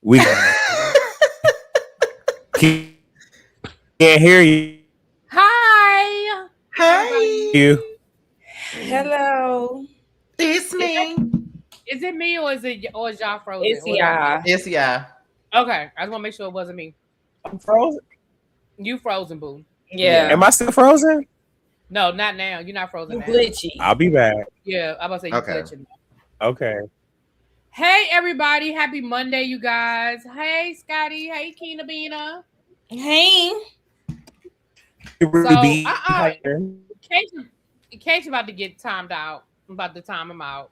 We can't hear you. Hi. Hey, You. Hello. it's me. Is it me or is y'all frozen? It's y'all. It's yeah. Okay, I just want to make sure it wasn't me. I'm frozen. You frozen, boo. Yeah. Am I still frozen? No, not now. You're not frozen You now. glitchy. I'll be back. Yeah, I'm about to say you Okay. glitching. Okay. Hey, everybody. Happy Monday, you guys. Hey, Scotty. Hey, Keena Beena. Hey. So, Here. Kate's about to get timed out. I'm about to time him out.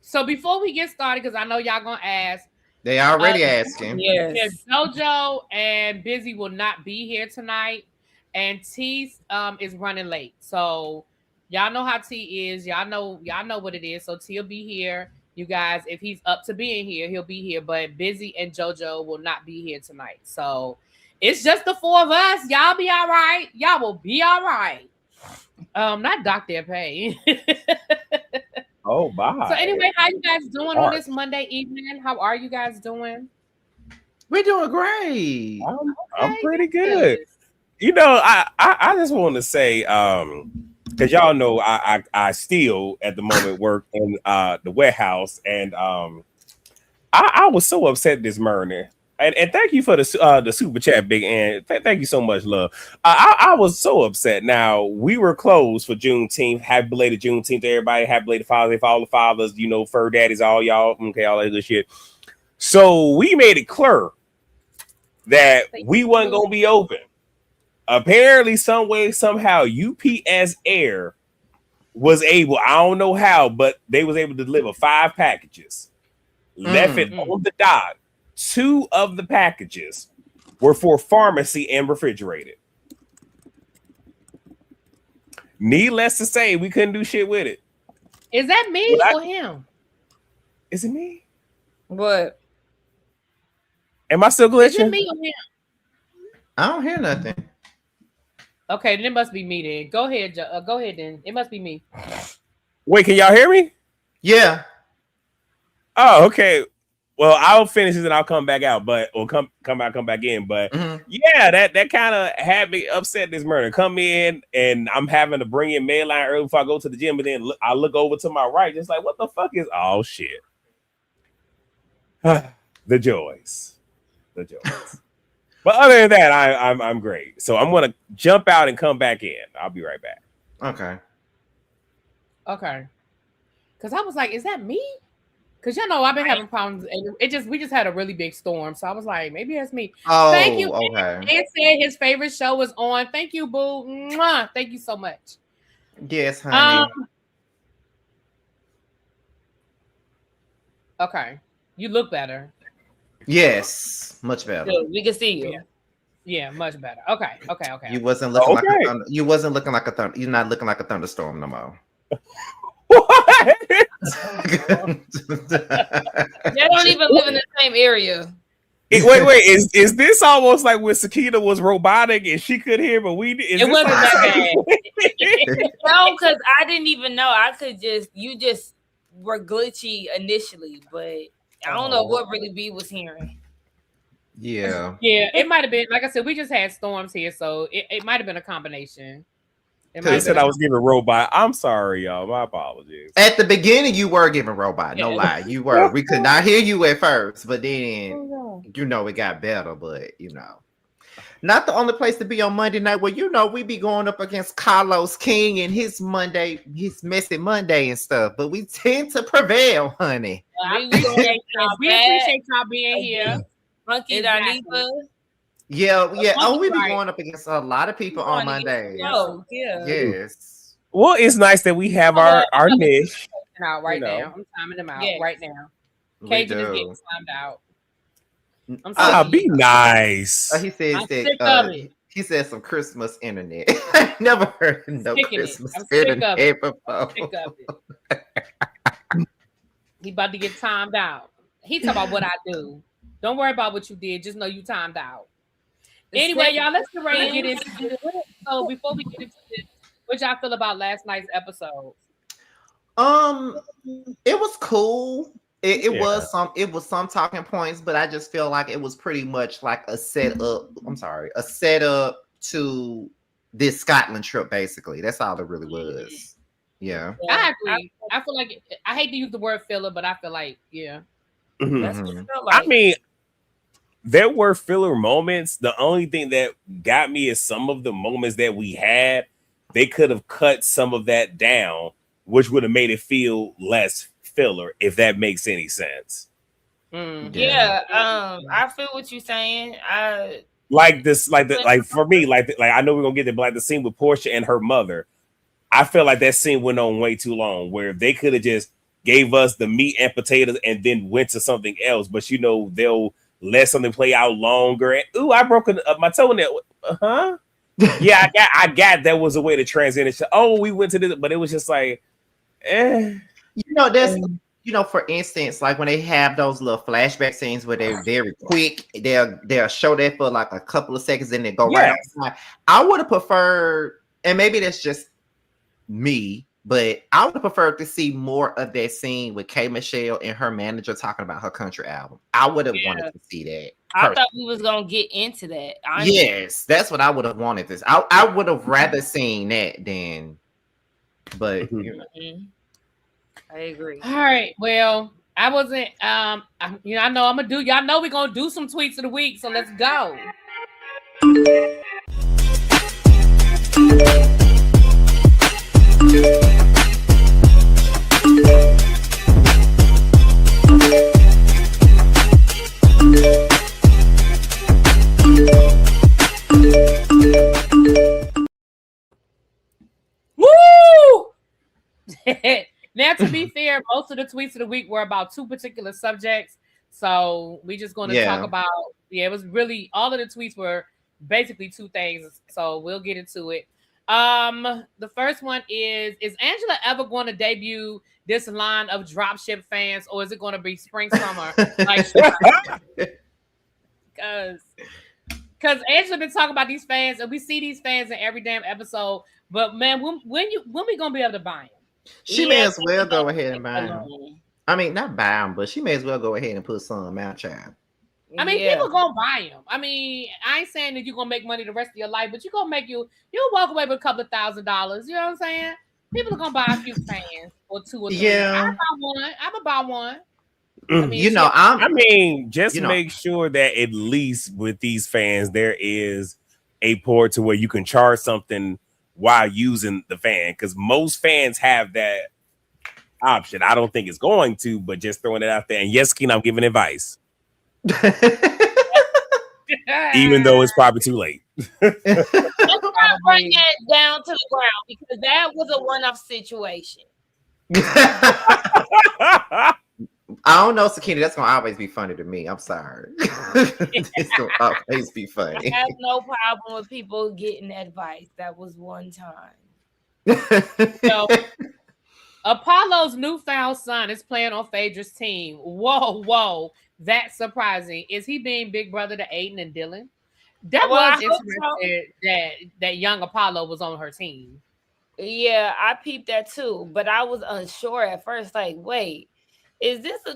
So before we get started, because I know y'all gonna ask, They already asking. Yes. JoJo and Busy will not be here tonight, and T is running late. So y'all know how T is. Y'all know what it is. So T will be here. You guys, if he's up to being here, he'll be here. But Busy and JoJo will not be here tonight. So it's just the four of us. Y'all be all right. Y'all will be all right. Not Dr. Pay. Oh, bye. So anyway, how you guys doing on this Monday evening? How are you guys doing? We're doing great. I'm pretty good. You know, I just want to say, because y'all know I still at the moment work in the warehouse, and I was so upset this morning. And thank you for the super chat, Big Ann. Thank you so much, love. I was so upset. Now, we were closed for Juneteenth. Happy belated Juneteenth to everybody. Happy belated Father's Day for all the fathers, you know, fur daddies, all y'all. Okay, all that good shit. So we made it clear that we wasn't going to be open. Apparently, some way, somehow, UPS Air was able, I don't know how, but they was able to deliver 5 packages. Left it on the dot. 2 of the packages were for pharmacy and refrigerated. Needless to say, we couldn't do shit with it. Is that me or him? Is it me? What? Am I still glitching? Is it me or him? I don't hear nothing. Okay, then it must be me then. Go ahead, go ahead then. It must be me. Wait, can y'all hear me? Yeah. Oh, okay. Well, I'll finish this and I'll come back out, or come back in. But yeah, that kind of had me upset this morning. Come in and I'm having to bring in mail line early before I go to the gym, but then I look over to my right, just like, what the fuck is shit? The joys. But other than that, I'm great. So I'm gonna jump out and come back in. I'll be right back. Okay. Because I was like, is that me? Because y'all know I've been having problems. And we just had a really big storm. So I was like, maybe that's me. Oh, thank you. Okay. And said his favorite show was on. Thank you, boo. Mwah. Thank you so much. Yes, honey. Okay. You look better. Yes, much better. Good. We can see you. Yeah, much better. Okay. You wasn't looking like a thunder. You wasn't looking like a thunder. You're not looking like a thunderstorm no more. What? They don't even live in the same area. Wait. Is this almost like when Sakina was robotic and she could hear, but we didn't? It wasn't that bad. No, because I didn't even know. You just were glitchy initially, but I don't know what really B was hearing. Yeah, it might have been, like I said, we just had storms here, so it might have been a combination. They said I was giving robot. I'm sorry, y'all. My apologies. At the beginning, you were giving robot. No lie, you were. We could not hear you at first, but then it got better. But not the only place to be on Monday night. Well, we be going up against Carlos King and his messy Monday and stuff. But we tend to prevail, honey. We appreciate y'all being here. Monkey Danifa. Yeah. Oh, we be going up against a lot of people on Mondays. Oh, yeah. Yes. Well, it's nice that we have our niche. Out right now. I'm timing them out right now. Cajun is getting timed out. Be nice. He says that he said some Christmas internet. I never heard of no Christmas internet before. He about to get timed out. He talking about what I do. Don't worry about what you did. Just know you timed out. Anyway, y'all, let's get ready to get into this. So before we get into this, what y'all feel about last night's episode? It was cool. It Yeah. was some talking points, but I just feel like it was pretty much like a setup. I'm sorry, a setup to this Scotland trip. Basically, that's all it really was. Yeah. I agree. I feel like I hate to use the word filler, but I feel like That's Mm-hmm. what it felt like. I mean, there were filler moments. The only thing that got me is some of the moments that we had, they could have cut some of that down, which would have made it feel less filler, if that makes any sense. Yeah, I feel what you're saying. Like this, like for me, like I know we're gonna get there, but like the scene with Portia and her mother, I feel like that scene went on way too long. Where they could have just gave us the meat and potatoes and then went to something else, but they'll let something play out longer. And ooh, I broke my toenail. Yeah, I got that was a way to transition. Oh, we went to this, but it was just like, That's for instance, like when they have those little flashback scenes where they're very quick, they'll show that for like a couple of seconds and then go right outside. I would have preferred, and maybe that's just me, but I would have preferred to see more of that scene with K. Michelle and her manager talking about her country album. I would have wanted to see that. I thought we was gonna get into that. Yes, that's what I would have wanted. I would have rather seen that than, but I agree. All right. Well, I wasn't. I know I'm gonna do. Y'all know we're gonna do some tweets of the week. So let's go. Woo! Now, to be fair, most of the tweets of the week were about two particular subjects. So we just going to talk about, it was really, all of the tweets were basically two things. So we'll get into it. The first one is Angela ever going to debut this line of dropship fans, or is it going to be spring summer? Like, because Angela been talking about these fans, and we see these fans in every damn episode. But man, when we gonna be able to buy them? She may as well go ahead and buy them. I mean, not buy them, but she may as well go ahead and put some out, child. I mean, people gonna buy them. I mean, I ain't saying that you're gonna make money the rest of your life, but you'll walk away with a couple of $1,000. You know what I'm saying? People are gonna buy a few fans or two or three. Yeah. I'm gonna buy one. I mean, make sure that at least with these fans there is a port to where you can charge something while using the fan, because most fans have that option. I don't think it's going to, but just throwing it out there. And yes, Keen, I'm giving advice. Even though it's probably too late. Let's not bring that down to the ground, because that was a one-off situation. I don't know, Sakina. That's gonna always be funny to me. I'm sorry. It's gonna always be funny. I have no problem with people getting advice. That was one time. So, Apollo's newfound son is playing on Phaedra's team. Whoa, that's surprising. Is he being big brother to Aiden and Dylan? That was interesting that young Apollo was on her team. Yeah, I peeped that too, but I was unsure at first. Like, wait, is this we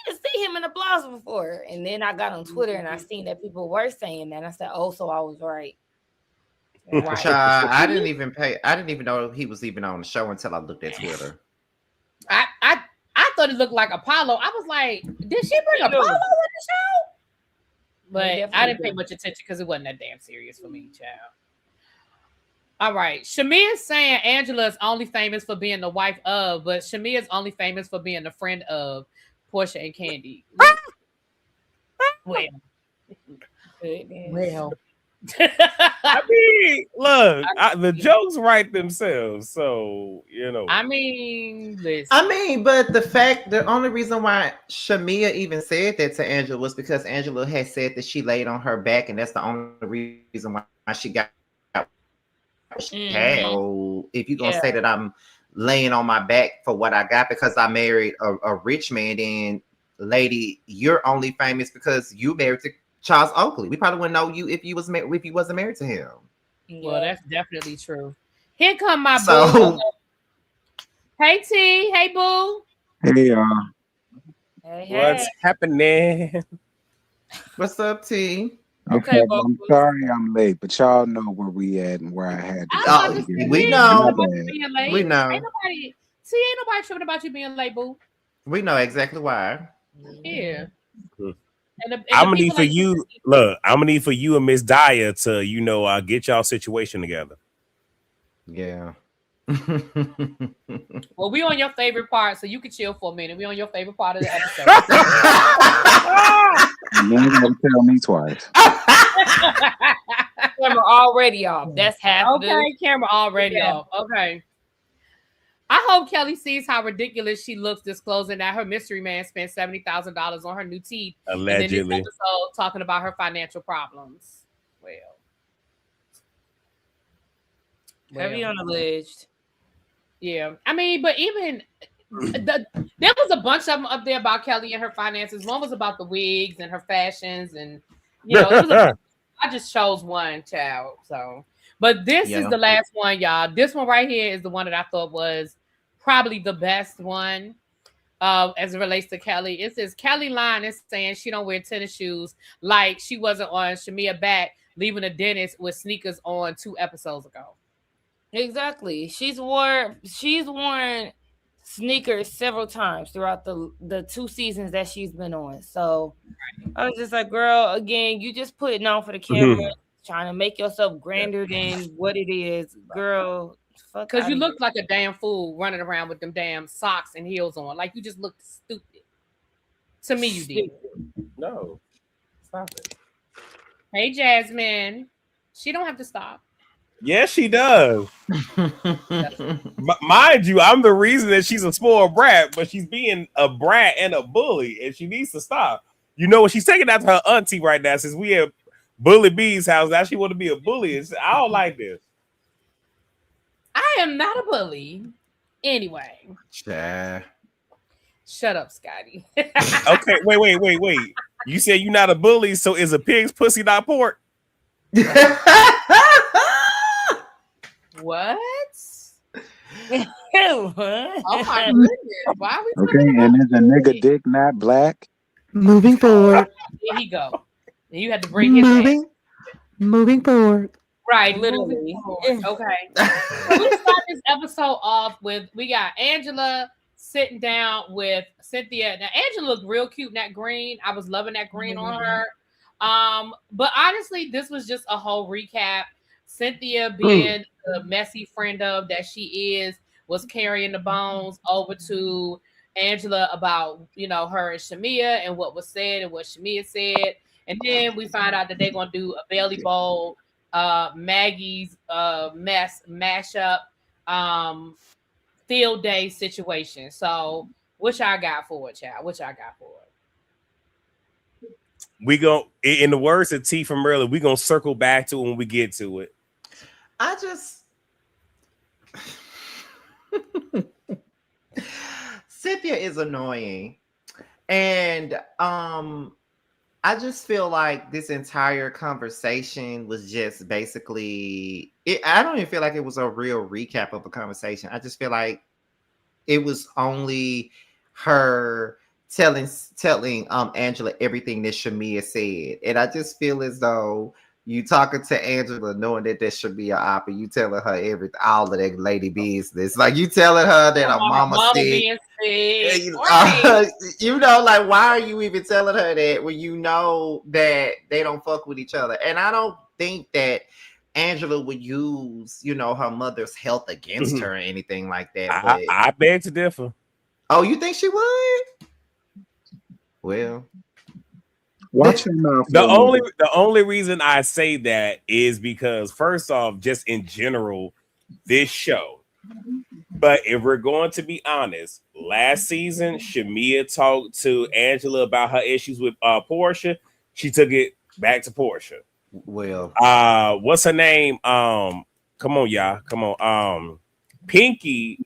didn't see him in the blogs before? And then I got on Twitter and I seen that people were saying that. And I said, oh, so I was right. Right. I didn't even know he was even on the show until I looked at Twitter. I thought it looked like Apollo. I was like, did she bring Apollo on the show? But I didn't pay much attention because it wasn't that damn serious for me, child. All right. Shamia is saying Angela is only famous for being the wife of, but Shamia is only famous for being the friend of Portia and Candy. Well. I mean, look, the jokes write themselves, so I mean, listen. But the only reason why Shamia even said that to Angela was because Angela had said that she laid on her back, and that's the only reason why she got. So if you're gonna say that I'm laying on my back for what I got because I married a rich man, then lady, you're only famous because you married to Charles Oakley. We probably wouldn't know you if you wasn't married to him. Well, that's definitely true. Here come my boo. Hey T, hey boo. Hey y'all. Hey, What's happening? What's up, T? Okay, I'm sorry I'm late, but y'all know where we at and where I had to I was be. about to say, we ain't know. tripping about you being late. We know. Ain't nobody tripping about you being late, boo. We know exactly why. Yeah. I'm gonna need for you. Look, I'm gonna need for you and Miss Dyer to, get y'all situation together. Yeah. Well, we on your favorite part, so you can chill for a minute. We on your favorite part of the episode. You ain't gotta tell me twice. Camera already off. That's half. Okay, camera already off. Okay. I hope Kelly sees how ridiculous she looks disclosing that her mystery man spent $70,000 on her new teeth. Allegedly. And then this episode talking about her financial problems. Heavy on alleged. Yeah. I mean, but even there was a bunch of them up there about Kelly and her finances. One was about the wigs and her fashions, and I just chose one, child. So, but this is the last one, y'all. This one right here is the one that I thought was probably the best one as it relates to Kelly. It says Kelly Line is saying she don't wear tennis shoes like she wasn't on Shamia back leaving the dentist with sneakers on 2 episodes ago. Exactly. She's worn sneakers several times throughout the 2 seasons that she's been on. So I was just like, girl, again, you just putting on for the camera, trying to make yourself grander than what it is, girl. Because you look like a damn fool running around with them damn socks and heels on. Like you just looked stupid. To me, you did. No. Stop it. Hey, Jasmine. She don't have to stop. Yes, she does. Mind you, I'm the reason that she's a spoiled brat, but she's being a brat and a bully, and she needs to stop. You know what? She's taking after her auntie right now since we have Bully B's house. Now she want to be a bully. I don't like this. I am not a bully. Anyway. Yeah. Shut up, Scotty. Okay, wait. You said you're not a bully, so is a pig's pussy not pork? What? What? Oh my goodness. Why are we Okay, and is a nigga dick not black? Moving forward. There he go. And you had to bring his moving forward. Right, Literally. Okay. We start this episode off with we got Angela sitting down with Cynthia. Now Angela looked real cute in that green. I was loving that green on her. But honestly, this was just a whole recap. Cynthia being the messy friend of that she is was carrying the bones over to Angela about her and Shamia and what was said and what Shamia said. And then we find out that they're gonna do a Bailey Bowl Maggie's mashup field day situation. So what y'all got for it, child? What y'all got for it? We go in the words of T from earlier, we gonna circle back to it when we get to it. I just Cynthia is annoying. And I just feel like this entire conversation was just basically I don't even feel like it was a real recap of a conversation. I just feel like it was only her telling Angela everything that Shamia said. And I just feel as though you talking to Angela knowing that Shamia op and you telling her all of that lady business. Like you telling her that her mama sick. Like why are you even telling her that when you know that they don't fuck with each other? And I don't think that Angela would use, her mother's health against her or anything like that. But I beg to differ. Oh, you think she would? Well, watch your mouth. The only reason I say that is because first off, just in general, this show. But if we're going to be honest, last season, Shamia talked to Angela about her issues with Portia. She took it back to Portia. Well, what's her name? Come on, y'all. Come on. Pinky.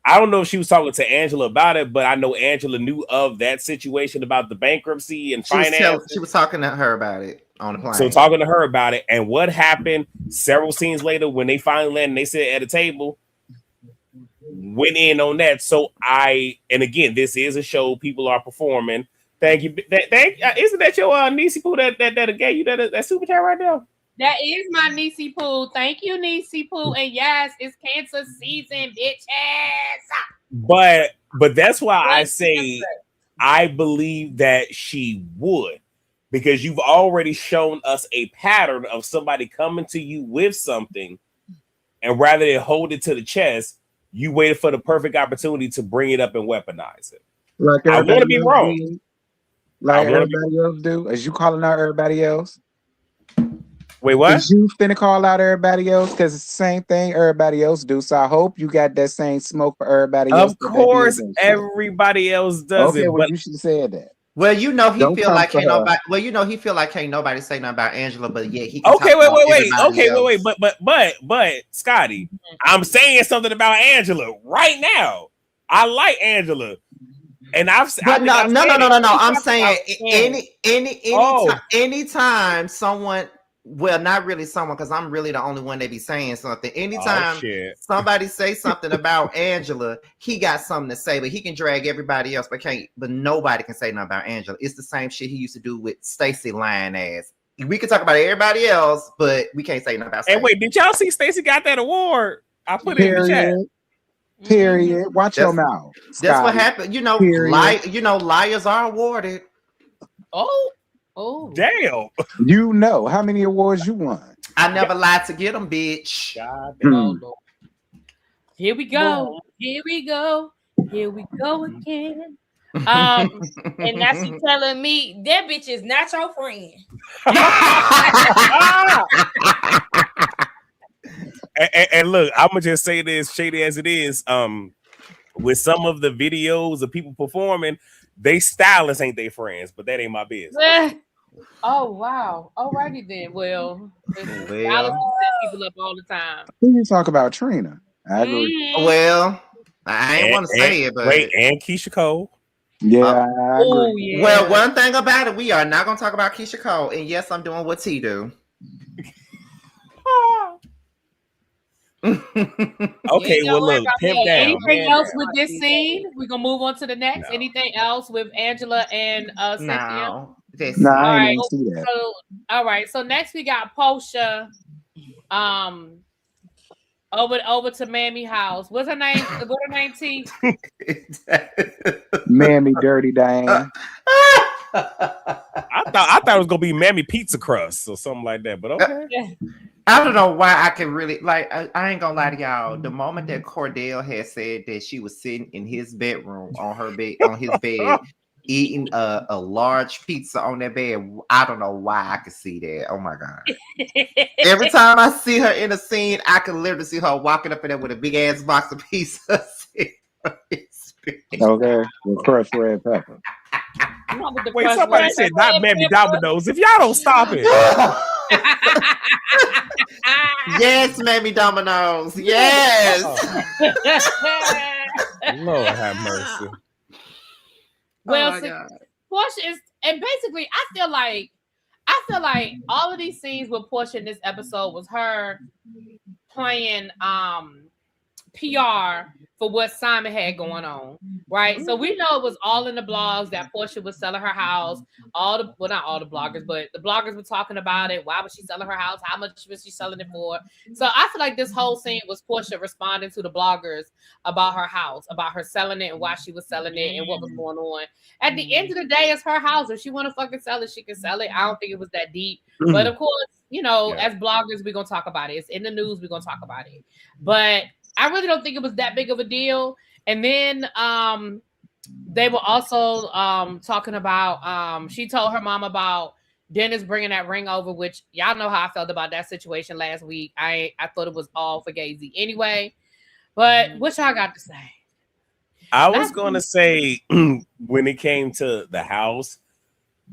I don't know if she was talking to Angela about it, but I know Angela knew of that situation about the bankruptcy and finance. She was talking to her about it on the plane. So talking to her about it, and what happened several scenes later when they finally landed, they sit at a table. went in on that. So and again, this is a show. People are performing. Thank you. Isn't that your Niecy Poo that gave you that super chat right now? That is my Niecy Poo. Thank you, Niecy Poo. And yes, it's cancer season, bitches. But that's why I say I believe that she would, because you've already shown us a pattern of somebody coming to you with something, and rather than hold it to the chest, you waited for the perfect opportunity to bring it up and weaponize it. Like I want to be wrong. Like everybody else do. Is you calling out everybody else? Wait, what? Is you finna call out everybody else? Because it's the same thing everybody else do. So I hope you got that same smoke for everybody else. Of course, everybody else does it. Well, but you should have said that. Well, you know he Don't feel come like for can't her. nobody. Well, you know he feel like can't nobody say nothing about Angela, but yeah, he. Can okay, talk about wait. everybody Okay, else. wait. But Scotty, I'm saying something about Angela right now. I like Angela, and I've. But no. I'm saying Oh. anytime someone. Well, not really someone, because I'm really the only one that be saying something. Anytime somebody say something about Angela, he got something to say, but he can drag everybody else, but nobody can say nothing about Angela. It's the same shit he used to do with Stacey lying ass. We can talk about everybody else, but we can't say nothing about Stacey. And wait, did y'all see Stacey got that award? I put it in the chat. Period. Watch your mouth. That's what happened. You know, liars are awarded. Oh, damn. You know how many awards you won. I never lied to get them, bitch. Here we go. Here we go. Here we go again. And now she telling me that bitch is not your friend. and look, I'm gonna just say this, shady as it is. With some of the videos of people performing, they stylists ain't they friends, but that ain't my business. Oh wow. Alrighty then. Well, stylists set people up all the time. Who you talk about, Trina? I agree. Well, I ain't want to say it, but and Keisha Cole. Yeah, I agree. Yeah. Well, one thing about it, we are not gonna talk about Keisha Cole. And yes, I'm doing what T do. Okay, well look, pimp down. Anything else with this scene? We're gonna move on to the next. No. Anything else with Angela and Cynthia? No, I didn't see that. So, all right. So next we got Portia. Over to Mammy house. What's her name? What's her name? T. Mammy Dirty Diane. I thought it was gonna be Mammy Pizza Crust or something like that, but okay. I don't know why I can really like. I ain't gonna lie to y'all. The moment that Cordell had said that she was sitting in his bedroom on his bed, eating a large pizza on that bed, I don't know why I could see that. Oh my god! Every time I see her in a scene, I can literally see her walking up in there with a big ass box of pizzas. Okay, with crushed red pepper. Wait, somebody said not Mammy Domino's. If y'all don't stop it. Yes, Mammy Domino's. Yes. Lord have mercy. Well, Portia is, and basically, I feel like all of these scenes with Portia in this episode was her playing PR for what Simon had going on, right? So we know it was all in the blogs that Portia was selling her house. Not all the bloggers, but the bloggers were talking about it. Why was she selling her house? How much was she selling it for? So I feel like this whole scene was Portia responding to the bloggers about her house, about her selling it and why she was selling it and what was going on. At the end of the day, it's her house. If she want to fucking sell it, she can sell it. I don't think it was that deep. But of course, as bloggers, we're going to talk about it. It's in the news. We're going to talk about it. But I really don't think it was that big of a deal. And then they were also talking about, she told her mom about Dennis bringing that ring over, which y'all know how I felt about that situation last week. I thought it was all for Gazy anyway. But what y'all got to say? I was going to say when it came to the house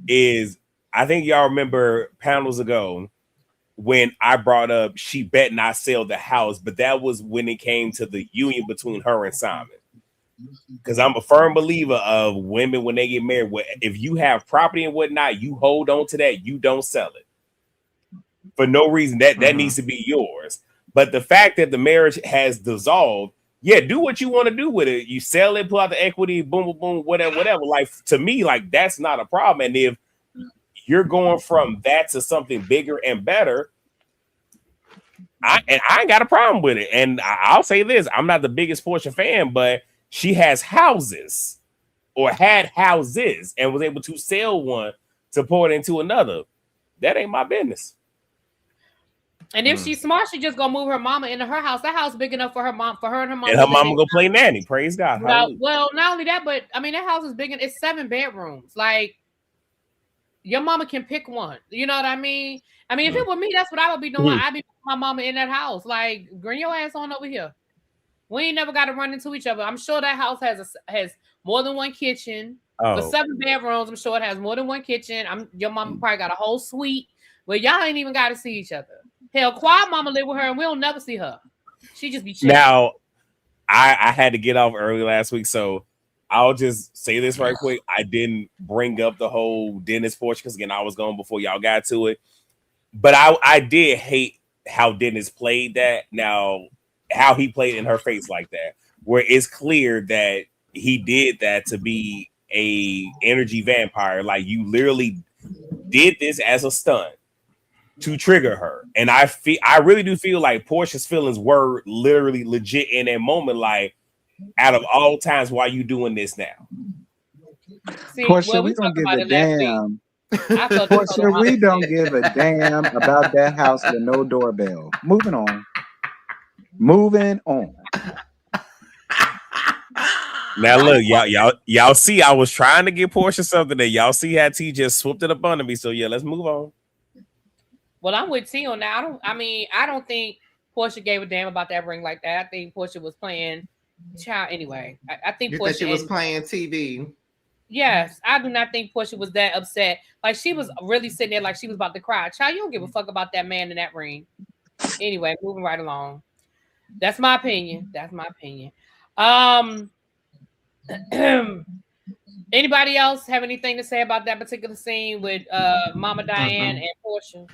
is, I think y'all remember panels ago when I brought up she bet not sell the house, but that was when it came to the union between her and Simon. Because I'm a firm believer of women when they get married, if you have property and whatnot, you hold on to that, you don't sell it for no reason. That needs to be yours. But the fact that the marriage has dissolved, yeah, do what you want to do with it. You sell it, pull out the equity, boom, boom, boom, whatever. Like to me, like that's not a problem. And if you're going from that to something bigger and better, I ain't got a problem with it. And I'll say this: I'm not the biggest Portia fan, but she has houses or had houses and was able to sell one to pour it into another. That ain't my business. And if she's smart, she just gonna move her mama into her house. That house big enough for her mom, and her mom. And her mama go play nanny. Praise God. Well, not only that, but I mean that house is big and it's 7 bedrooms. Like your mama can pick one. You know what I mean? I mean, if it were me, that's what I would be doing. I'd be putting my mama in that house. Like, bring your ass on over here. We ain't never got to run into each other. I'm sure that house has more than one kitchen. For 7 bedrooms, I'm sure it has more than one kitchen. Your mama probably got a whole suite where y'all ain't even got to see each other. Hell, Quad mama live with her and we'll never see her. She just be chilling. Now, I had to get off early last week, so I'll just say this right quick. I didn't bring up the whole Dennis Portia because again, I was gone before y'all got to it. But I did hate how Dennis played that. Now, how he played in her face like that, where it's clear that he did that to be a energy vampire. Like you literally did this as a stunt to trigger her. And I really do feel like Portia's feelings were literally legit in that moment. Like, out of all times, why are you doing this now? See, Portia, we don't give a damn. Portia, we don't give a damn about that house with no doorbell. Moving on. Now look, y'all see, I was trying to give Portia something that y'all see how T just swooped it up under me. So yeah, let's move on. Well, I'm with T on that. I don't think Portia gave a damn about that ring like that. I think Portia was playing child anyway. I think Portia she was playing TV. Yes, I do not think Portia was that upset. Like she was really sitting there like she was about to cry. Child, you don't give a fuck about that man in that ring. Anyway, moving right along. That's my opinion. Anybody else have anything to say about that particular scene with Mama Diane and Portia?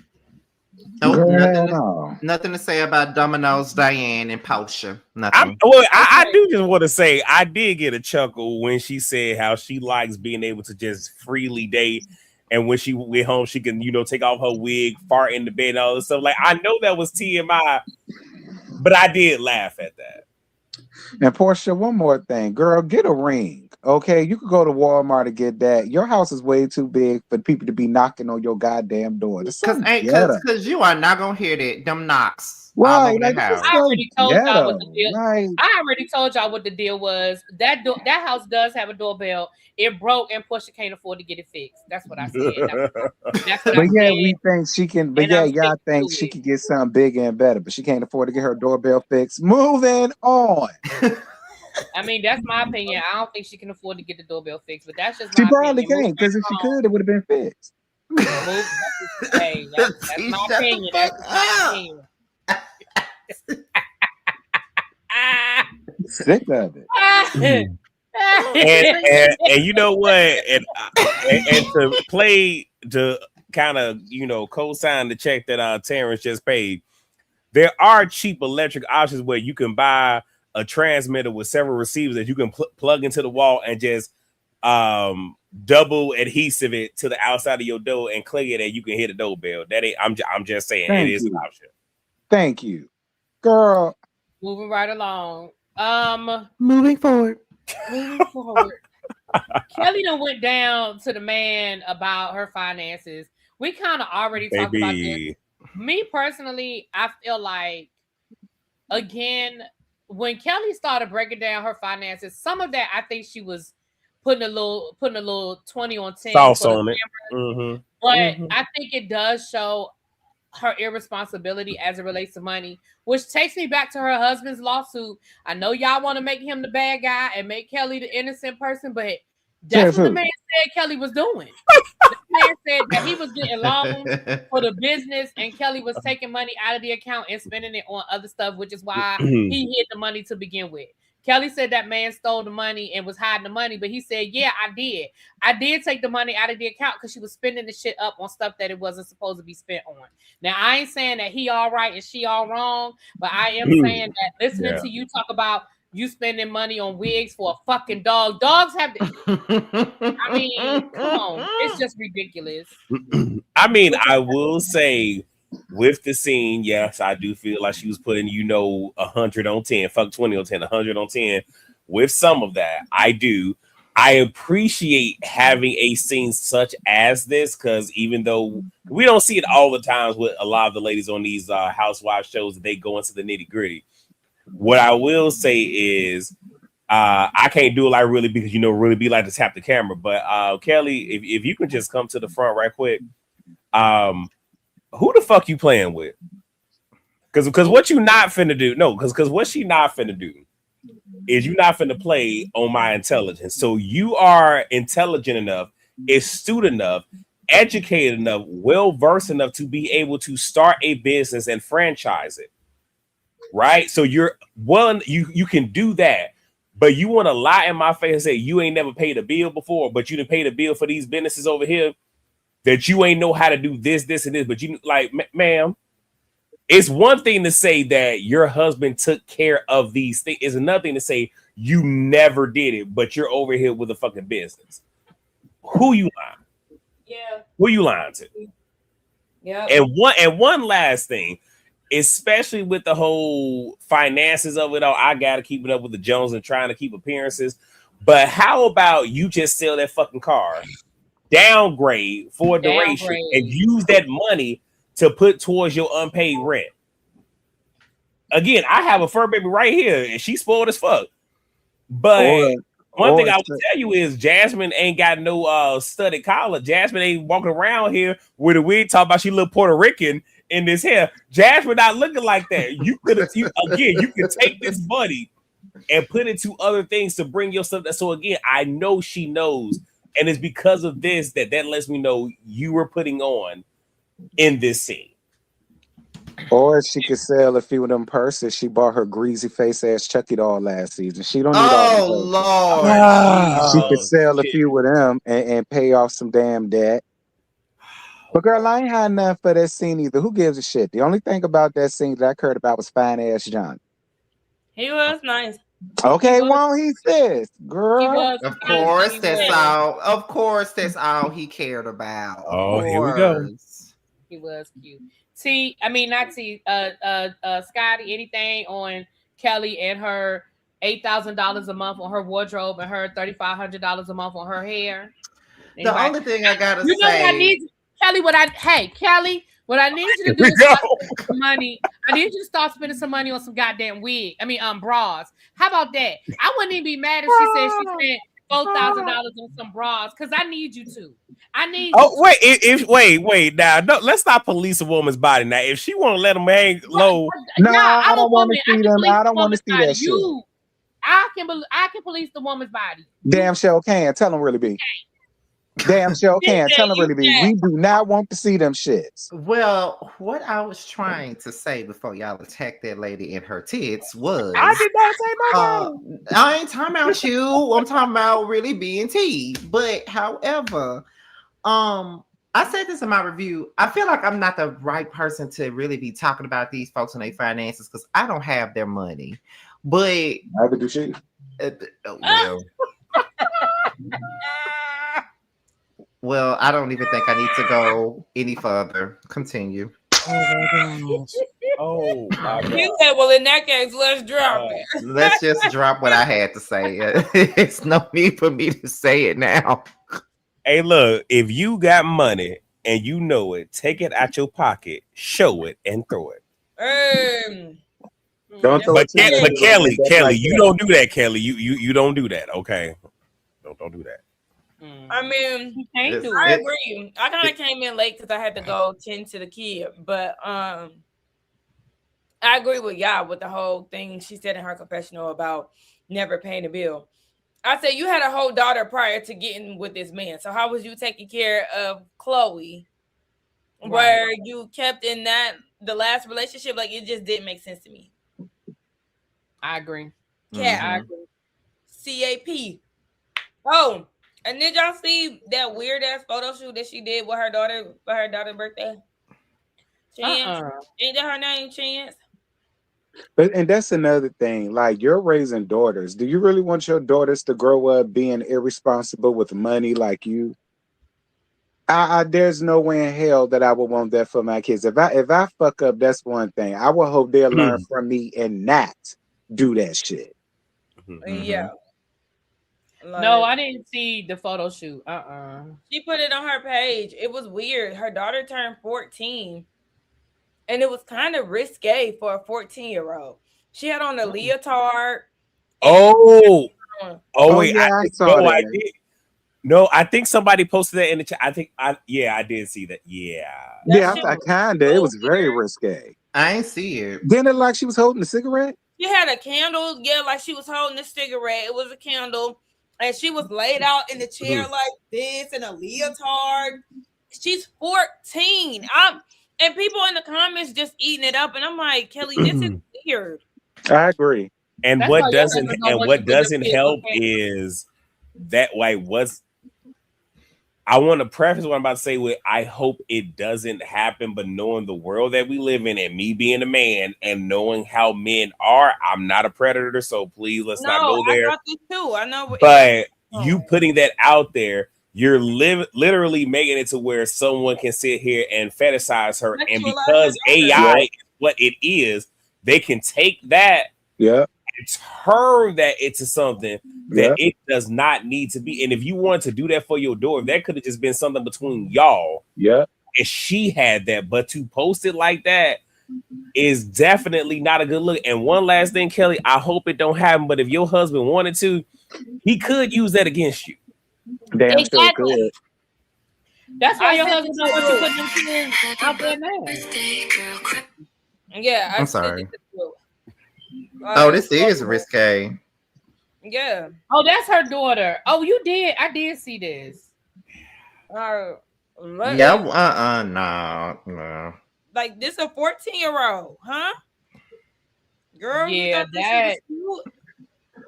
Nope, nothing to say about Domino's, Diane, and Portia. Nothing. I do just want to say I did get a chuckle when she said how she likes being able to just freely date, and when she went home, she can take off her wig, fart in the bed, and all this stuff. Like I know that was TMI, but I did laugh at that. And Portia, one more thing, girl, get a ring. Okay, you could go to Walmart to get that. Your house is way too big for people to be knocking on your goddamn door. Because you are not gonna hear them knocks. Right, I already told y'all what the deal. Right. I already told y'all what the deal was. That house does have a doorbell. It broke, and Portia can't afford to get it fixed. That's what I said. That's what I said. We think she can. But y'all think she can get something bigger and better, but she can't afford to get her doorbell fixed. Moving on. I mean, that's my opinion. I don't think she can afford to get the doorbell fixed, but that's just my opinion. She probably can't, because if she could, it would have been fixed. That's my opinion. That's my opinion. Sick of it. And you know what? And to play to kind of co-sign the check that Terrence just paid. There are cheap electric options where you can buy a transmitter with several receivers that you can plug into the wall and just double adhesive it to the outside of your door and click it, and you can hit a doorbell. That ain't. I'm just saying it is an option. Thank you, girl. Moving right along. Moving forward. Kelly done went down to the man about her finances. We kind of already talked about this. Me personally, I feel like again. When Kelly started breaking down her finances, some of that I think she was putting a little 20 on 10 sauce on it. Mm-hmm. But I think it does show her irresponsibility as it relates to money, which takes me back to her husband's lawsuit. I know y'all want to make him the bad guy and make Kelly the innocent person, but that's what the man said Kelly was doing. The man said that he was getting loans for the business and Kelly was taking money out of the account and spending it on other stuff, which is why he hid the money to begin with. Kelly said that man stole the money and was hiding the money, but he said, yeah, I did. I did take the money out of the account because she was spending the shit up on stuff that it wasn't supposed to be spent on. Now, I ain't saying that he all right and she all wrong, but I am saying that listening to you talk about you spending money on wigs for a fucking dog. Dogs have to, I mean, come on. It's just ridiculous. I mean, I will say with the scene, yes, I do feel like she was putting, 100 on 10, fuck 20 on 10, 100 on 10 with some of that. I do. I appreciate having a scene such as this because even though we don't see it all the times with a lot of the ladies on these housewife shows, that they go into the nitty gritty. What I will say is I can't do it like really because really be like to tap the camera. But Kelly, if you can just come to the front right quick, who the fuck you playing with? Because what you not finna do? No, because what she not finna do is you not finna play on my intelligence. So you are intelligent enough, astute enough, educated enough, well versed enough to be able to start a business and franchise it. Right? So you're you can do that, but you want to lie in my face and say you ain't never paid a bill before, but you didn't pay the bill for these businesses over here that you ain't know how to do this, and this, but you like, ma'am, it's one thing to say that your husband took care of these things. It's another thing to say you never did it, but you're over here with a fucking business. Who you lying? Yeah. Who you lying to? Yeah. And one last thing, especially with the whole finances of it all, I gotta keep it up with the Jones and trying to keep appearances. But how about you just sell that fucking car, downgrade for a duration, and use that money to put towards your unpaid rent? Again, I have a fur baby right here, and she's spoiled as fuck. But one thing I will tell you is Jasmine ain't got no studded collar. Jasmine ain't walking around here with a wig talking about she look Puerto Rican in this hair. Jasmine not looking like that. You could take this money and put it to other things to bring yourself. So again, I know she knows, and it's because of this that lets me know you were putting on in this scene. Or she could sell a few of them purses. She bought her greasy face ass Chucky doll last season. She don't need all the Lord. She could sell a few of them and pay off some damn debt. But girl, I ain't had nothing for that scene either. Who gives a shit? The only thing about that scene that I cared about was fine ass John. He was nice. Okay, won't he says, girl? Of course, that's all he cared about. Oh, here we go. He was cute. Scotty, anything on Kelly and her $8,000 a month on her wardrobe and her $3,500 a month on her hair? The only thing I gotta say, what I need, Kelly, what I need you to do is start spending some money. I need you to start spending some money on some goddamn bras. How about that? I wouldn't even be mad if she said she spent $4,000 on some bras because I need you to. Wait. Now, let's not police a woman's body. Now, if she want to let them hang low, I don't want to see them. I don't want to see that shit. I can police the woman's body. Damn sure can. Tell them really be. Damn sure can. Tell them really be. We do not want to see them shits. Well, what I was trying to say before y'all attacked that lady in her tits was I did not say no. I ain't talking about you. I'm talking about really being T. But however, I said this in my review. I feel like I'm not the right person to really be talking about these folks and their finances because I don't have their money. But neither do she. Well, I don't even think I need to go any further. Continue. Oh my God. You said, well, in that case, let's drop it. Let's just drop what I had to say. It's no need for me to say it now. Hey, look, if you got money and you know it, take it out your pocket, show it, and throw it. Don't throw but it. Kelly, you don't do that, Kelly. You don't do that, okay? Don't do that. I mean, I agree. I kind of came in late because I had to go tend to the kid, but I agree with y'all with the whole thing she said in her confessional about never paying a bill. I said you had a whole daughter prior to getting with this man, so how was you taking care of Chloe, where you kept in the last relationship? Like it just didn't make sense to me. I agree. I agree. CAP. Oh. And did y'all see that weird ass photo shoot that she did with her daughter for her daughter's birthday? Chance? Ain't that her name, Chance? And that's another thing. Like, you're raising daughters. Do you really want your daughters to grow up being irresponsible with money like you? There's no way in hell that I would want that for my kids. If I fuck up, that's one thing. I would hope they'll learn from me and not do that shit. Yeah. No, I didn't see the photo shoot. She put it on her page. It was weird. Her daughter turned 14, and it was kind of risque for a 14-year-old. She had on a leotard. Oh, wait, yeah, I did. No, I think somebody posted that in the chat. I did see that. Yeah, I kinda. It was very risque. I ain't see it. Didn't it like she was holding a cigarette? She had a candle. Yeah, like she was holding a cigarette. It was a candle. And she was laid out in the chair like this in a leotard. She's 14. And people in the comments just eating it up. And I'm like, Kelly, this is weird. I agree. And what doesn't help is that I want to preface what I'm about to say with I hope it doesn't happen, but knowing the world that we live in and me being a man and knowing how men are, I'm not a predator, so please let's not go there. I this too. I know, but you putting that out there, you're literally making it to where someone can sit here and fetishize her, and because AI is what it is, they can take that and turn that into something that it does not need to be. And if you want to do that for your daughter, that could have just been something between y'all. Yeah. And she had that, but to post it like that is definitely not a good look. And one last thing, Kelly, I hope it don't happen, but if your husband wanted to, he could use that against you. Damn, exactly. Good. That's why your husband don't want you putting them kids out there now. Yeah, I'm sorry. This is risque. Yeah. Oh, that's her daughter. Oh, you did. I did see this. No. Like this a 14-year-old, huh? Girl, yeah, that.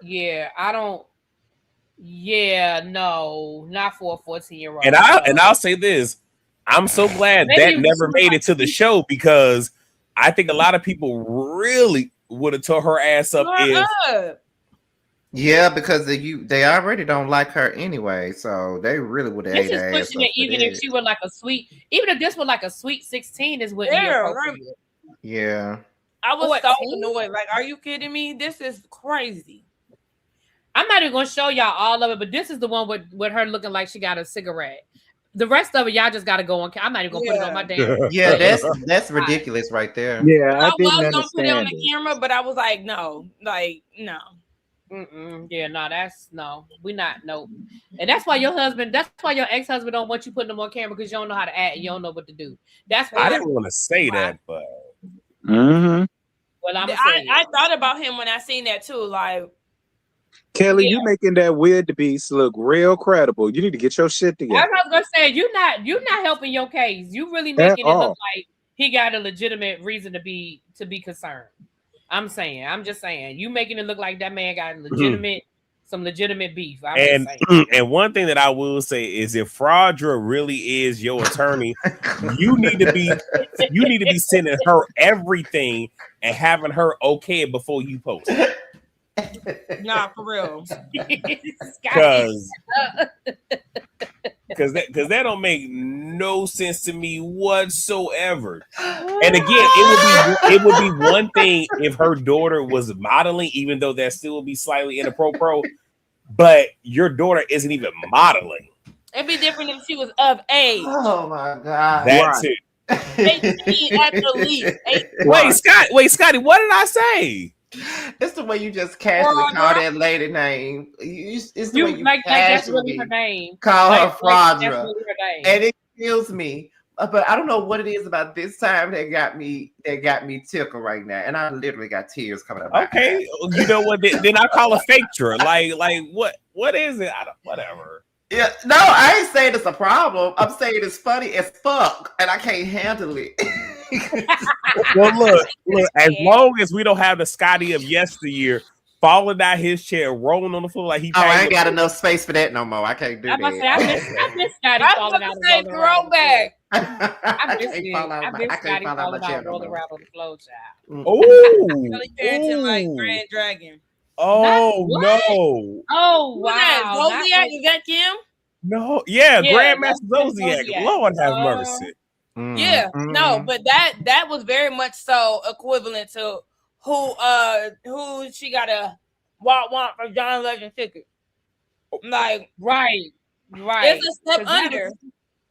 Yeah, I don't. Yeah, no, not for a 14-year-old. And I'll say this: I'm so glad that never made it to the show, because I think a lot of people really would have tore her ass up. Yeah, because they already don't like her anyway, so they really would have. This is pushing it. Even if she were like a sweet, even if this was like a sweet 16, is what. Yeah. I was so annoyed. Like, are you kidding me? This is crazy. I'm not even gonna show y'all all of it, but this is the one with her looking like she got a cigarette. The rest of it, y'all just gotta go on. I'm not even gonna put it on my damn. Yeah, that's ridiculous right there. Yeah, I was gonna put it on the camera, but I was like, no. Yeah, no, we're not. No, and that's why your ex-husband don't want you putting them on camera, because you don't know how to act and you don't know what to do. That's why I didn't want to say that, but well, I thought about him when I seen that too. Like, Kelly, you making that weird beast look real credible. You need to get your shit together. I was gonna say you're not helping your case. You really making it look like he got a legitimate reason to be concerned. I'm just saying, you making it look like that man got some legitimate beef. And one thing that I will say is, if Fraudra really is your attorney, you need to be sending her everything and having her okay it before you post it. Nah, for real. Because that don't make no sense to me whatsoever. And again, it would be one thing if her daughter was modeling, even though that still would be slightly inappropriate. But your daughter isn't even modeling. It'd be different if she was of age. Oh my god, that's it. 18 at the least. Wait, Scotty, what did I say? It's the way you just casually call that lady name. It's the way you that's really her name. Call her Fraudra, and it kills me. But I don't know what it is about this time that got me tickled right now, and I literally got tears coming up. Okay, you know what? Then I call a faktra. Like what is it? whatever. Yeah, no, I ain't saying it's a problem. I'm saying it's funny as fuck, and I can't handle it. Well, look, as long as we don't have the Scotty of yesteryear falling out his chair, rolling on the floor like he. Oh, I ain't got enough space for that no more. I can't do I must say, that. I miss Scotty I was falling about out to and say rolling around. throwback. I miss can't it. fall out I of my- miss I can't Scotty fall out of my falling out chair and no rolling more. around on the floor, child. Oh, Parenting like Grand Dragon. oh what? no, Oh, Who's that? wow. Not Zodiac? like- Is that Kim? no, yeah, Yeah, Grandmaster that's Kim Zodiac. Zodiac. Lord have mercy. Yeah, no, but that was very much so equivalent to who she got a want for John Legend ticket. Like, right. it's a step 'Cause that under. was-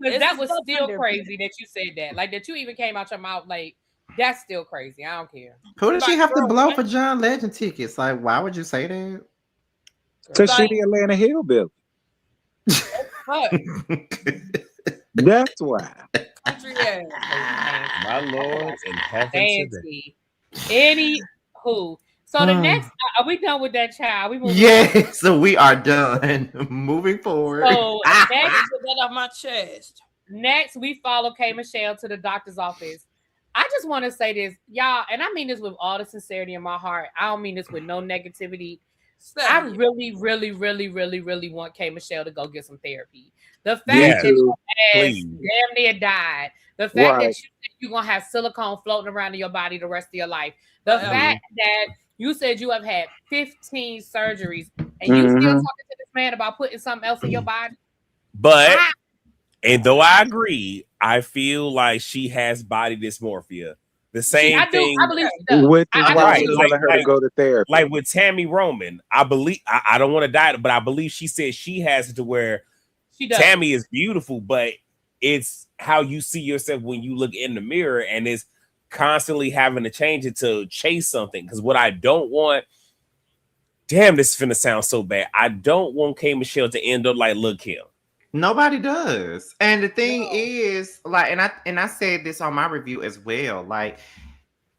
'cause It's that a was step still under. crazy that you said that. Like that you even came out your mouth. Like that's still crazy. I don't care. Who did she Like, have to girl, blow what? for John Legend tickets? Like, why would you say that? Cause she Like- the Atlanta Hillbilly. Fuck. That's why. Country ass. My Lord in heaven today. Fancy. Anywho, so the next are we done with that child? We moving Yes, so we are done. Moving forward. So I next, get that off my chest. next we follow K Michelle to the doctor's office. I just want to say this, y'all, and I mean this with all the sincerity in my heart. I don't mean this with no negativity. I really, really, really, really, really want K Michelle to go get some therapy. The fact Yes, that your ass please. damn near died. The fact Right. that you said you're gonna have silicone floating around in your body the rest of your life. The fact that you said you have had 15 surgeries and you still talking to this man about putting something else in your body. But and though I agree, I feel like she has body dysmorphia. The same I do. thing. I believe she does. Which is I why right, I'm believe telling her to go to therapy. Like with Tammy Roman, I believe I don't want to die, but I believe she said she has it to where she does. Tammy is beautiful, but it's how you see yourself when you look in the mirror, and it's constantly having to change it to chase something. Because what I don't want, damn, this is finna sound so bad. I don't want K Michelle to end up like Lil' Kim. Nobody does. And the thing is, like, and I said this on my review as well. Like,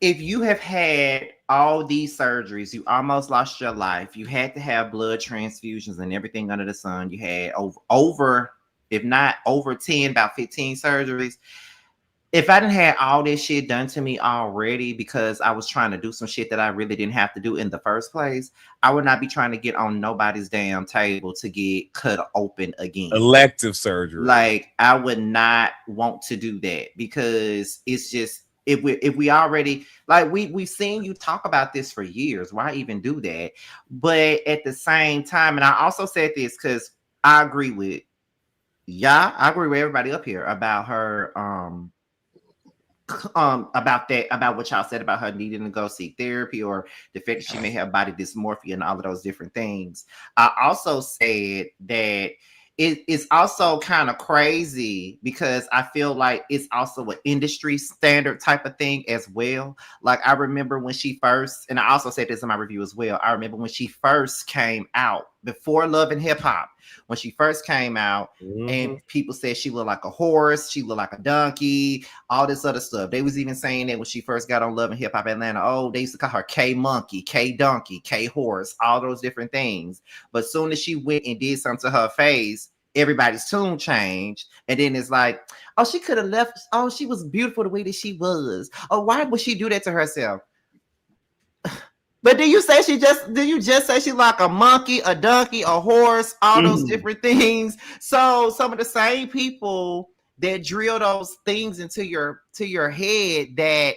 if you have had all these surgeries, you almost lost your life, you had to have blood transfusions and everything under the sun, you had over if not over 10, about 15 surgeries. If I didn't have all this shit done to me already because I was trying to do some shit that I really didn't have to do in the first place, I would not be trying to get on nobody's damn table to get cut open again. Elective surgery. Like, I would not want to do that because it's just, if we already, like, we've seen you talk about this for years. Why even do that? But at the same time, and I also said this because I agree with everybody up here about her about what y'all said about her needing to go seek therapy, or the fact that she may have body dysmorphia and all of those different things. I also said that it's also kind of crazy because I feel like it's also an industry standard type of thing as well. Like, I remember when she first, and I also said this in my review as well, I remember when she first came out before Love and Hip Hop, when she first came out, and people said she looked like a horse, she looked like a donkey, all this other stuff. They was even saying that when she first got on Love and Hip Hop Atlanta, oh, they used to call her K Monkey, K Donkey, K Horse, all those different things. But soon as she went and did something to her face, everybody's tune changed. And then it's like, oh, she could have left. Oh, she was beautiful the way that she was. Oh, why would she do that to herself? But do you just say she's like a monkey, a donkey, a horse, all those different things? So some of the same people that drill those things into your head that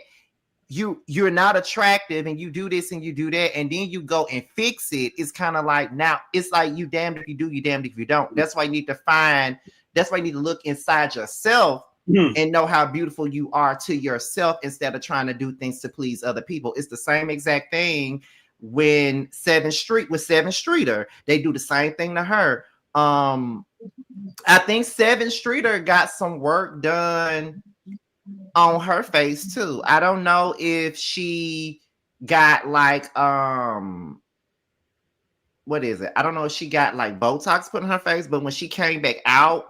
you're not attractive and you do this and you do that, and then you go and fix it. It's kind of like, now it's like you damned if you do, you damned if you don't. That's why you need to look inside yourself and know how beautiful you are to yourself instead of trying to do things to please other people. It's the same exact thing when 7th Streeter. They do the same thing to her. I think 7th Streeter got some work done on her face too. I don't know if she got like what is it? I don't know if she got like Botox put in her face, but when she came back out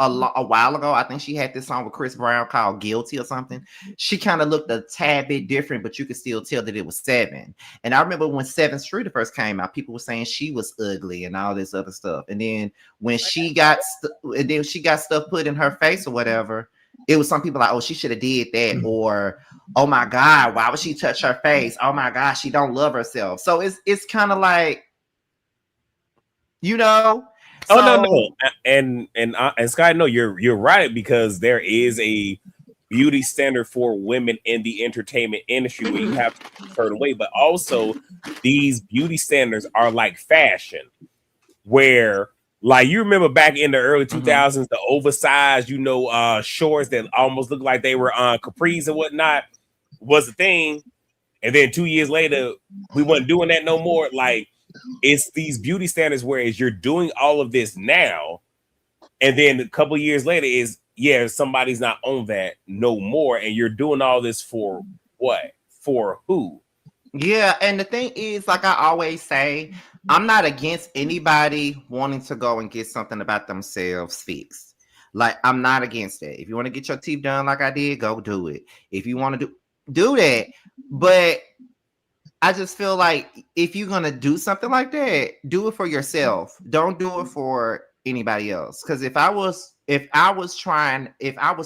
a while ago, I think she had this song with Chris Brown called Guilty or something. She kind of looked a tad bit different, but you could still tell that it was 7. And I remember when 7th Street first came out, people were saying she was ugly and all this other stuff. And then when she got stuff put in her face or whatever, it was some people like, oh, she should have did that, or oh my God, why would she touch her face? Oh my God, she don't love herself. So it's kind of like, you know. Oh So, no, and Sky, no, you're right, because there is a beauty standard for women in the entertainment industry where you have to be a certain way, but also these beauty standards are like fashion, where like you remember back in the early 2000s, the oversized, shorts that almost looked like they were capris and whatnot was a thing, and then 2 years later we wasn't doing that no more. Like, it's these beauty standards, whereas you're doing all of this now, and then a couple years later is, yeah, somebody's not on that no more, and you're doing all this for what? For who? yeah, and the thing is, like I always say, I'm not against anybody wanting to go and get something about themselves fixed. Like, I'm not against that. If you want to get your teeth done like I did, go do it. If you want to do that, but I just feel like if you're gonna do something like that, do it for yourself. Don't do it for anybody else. Because if I was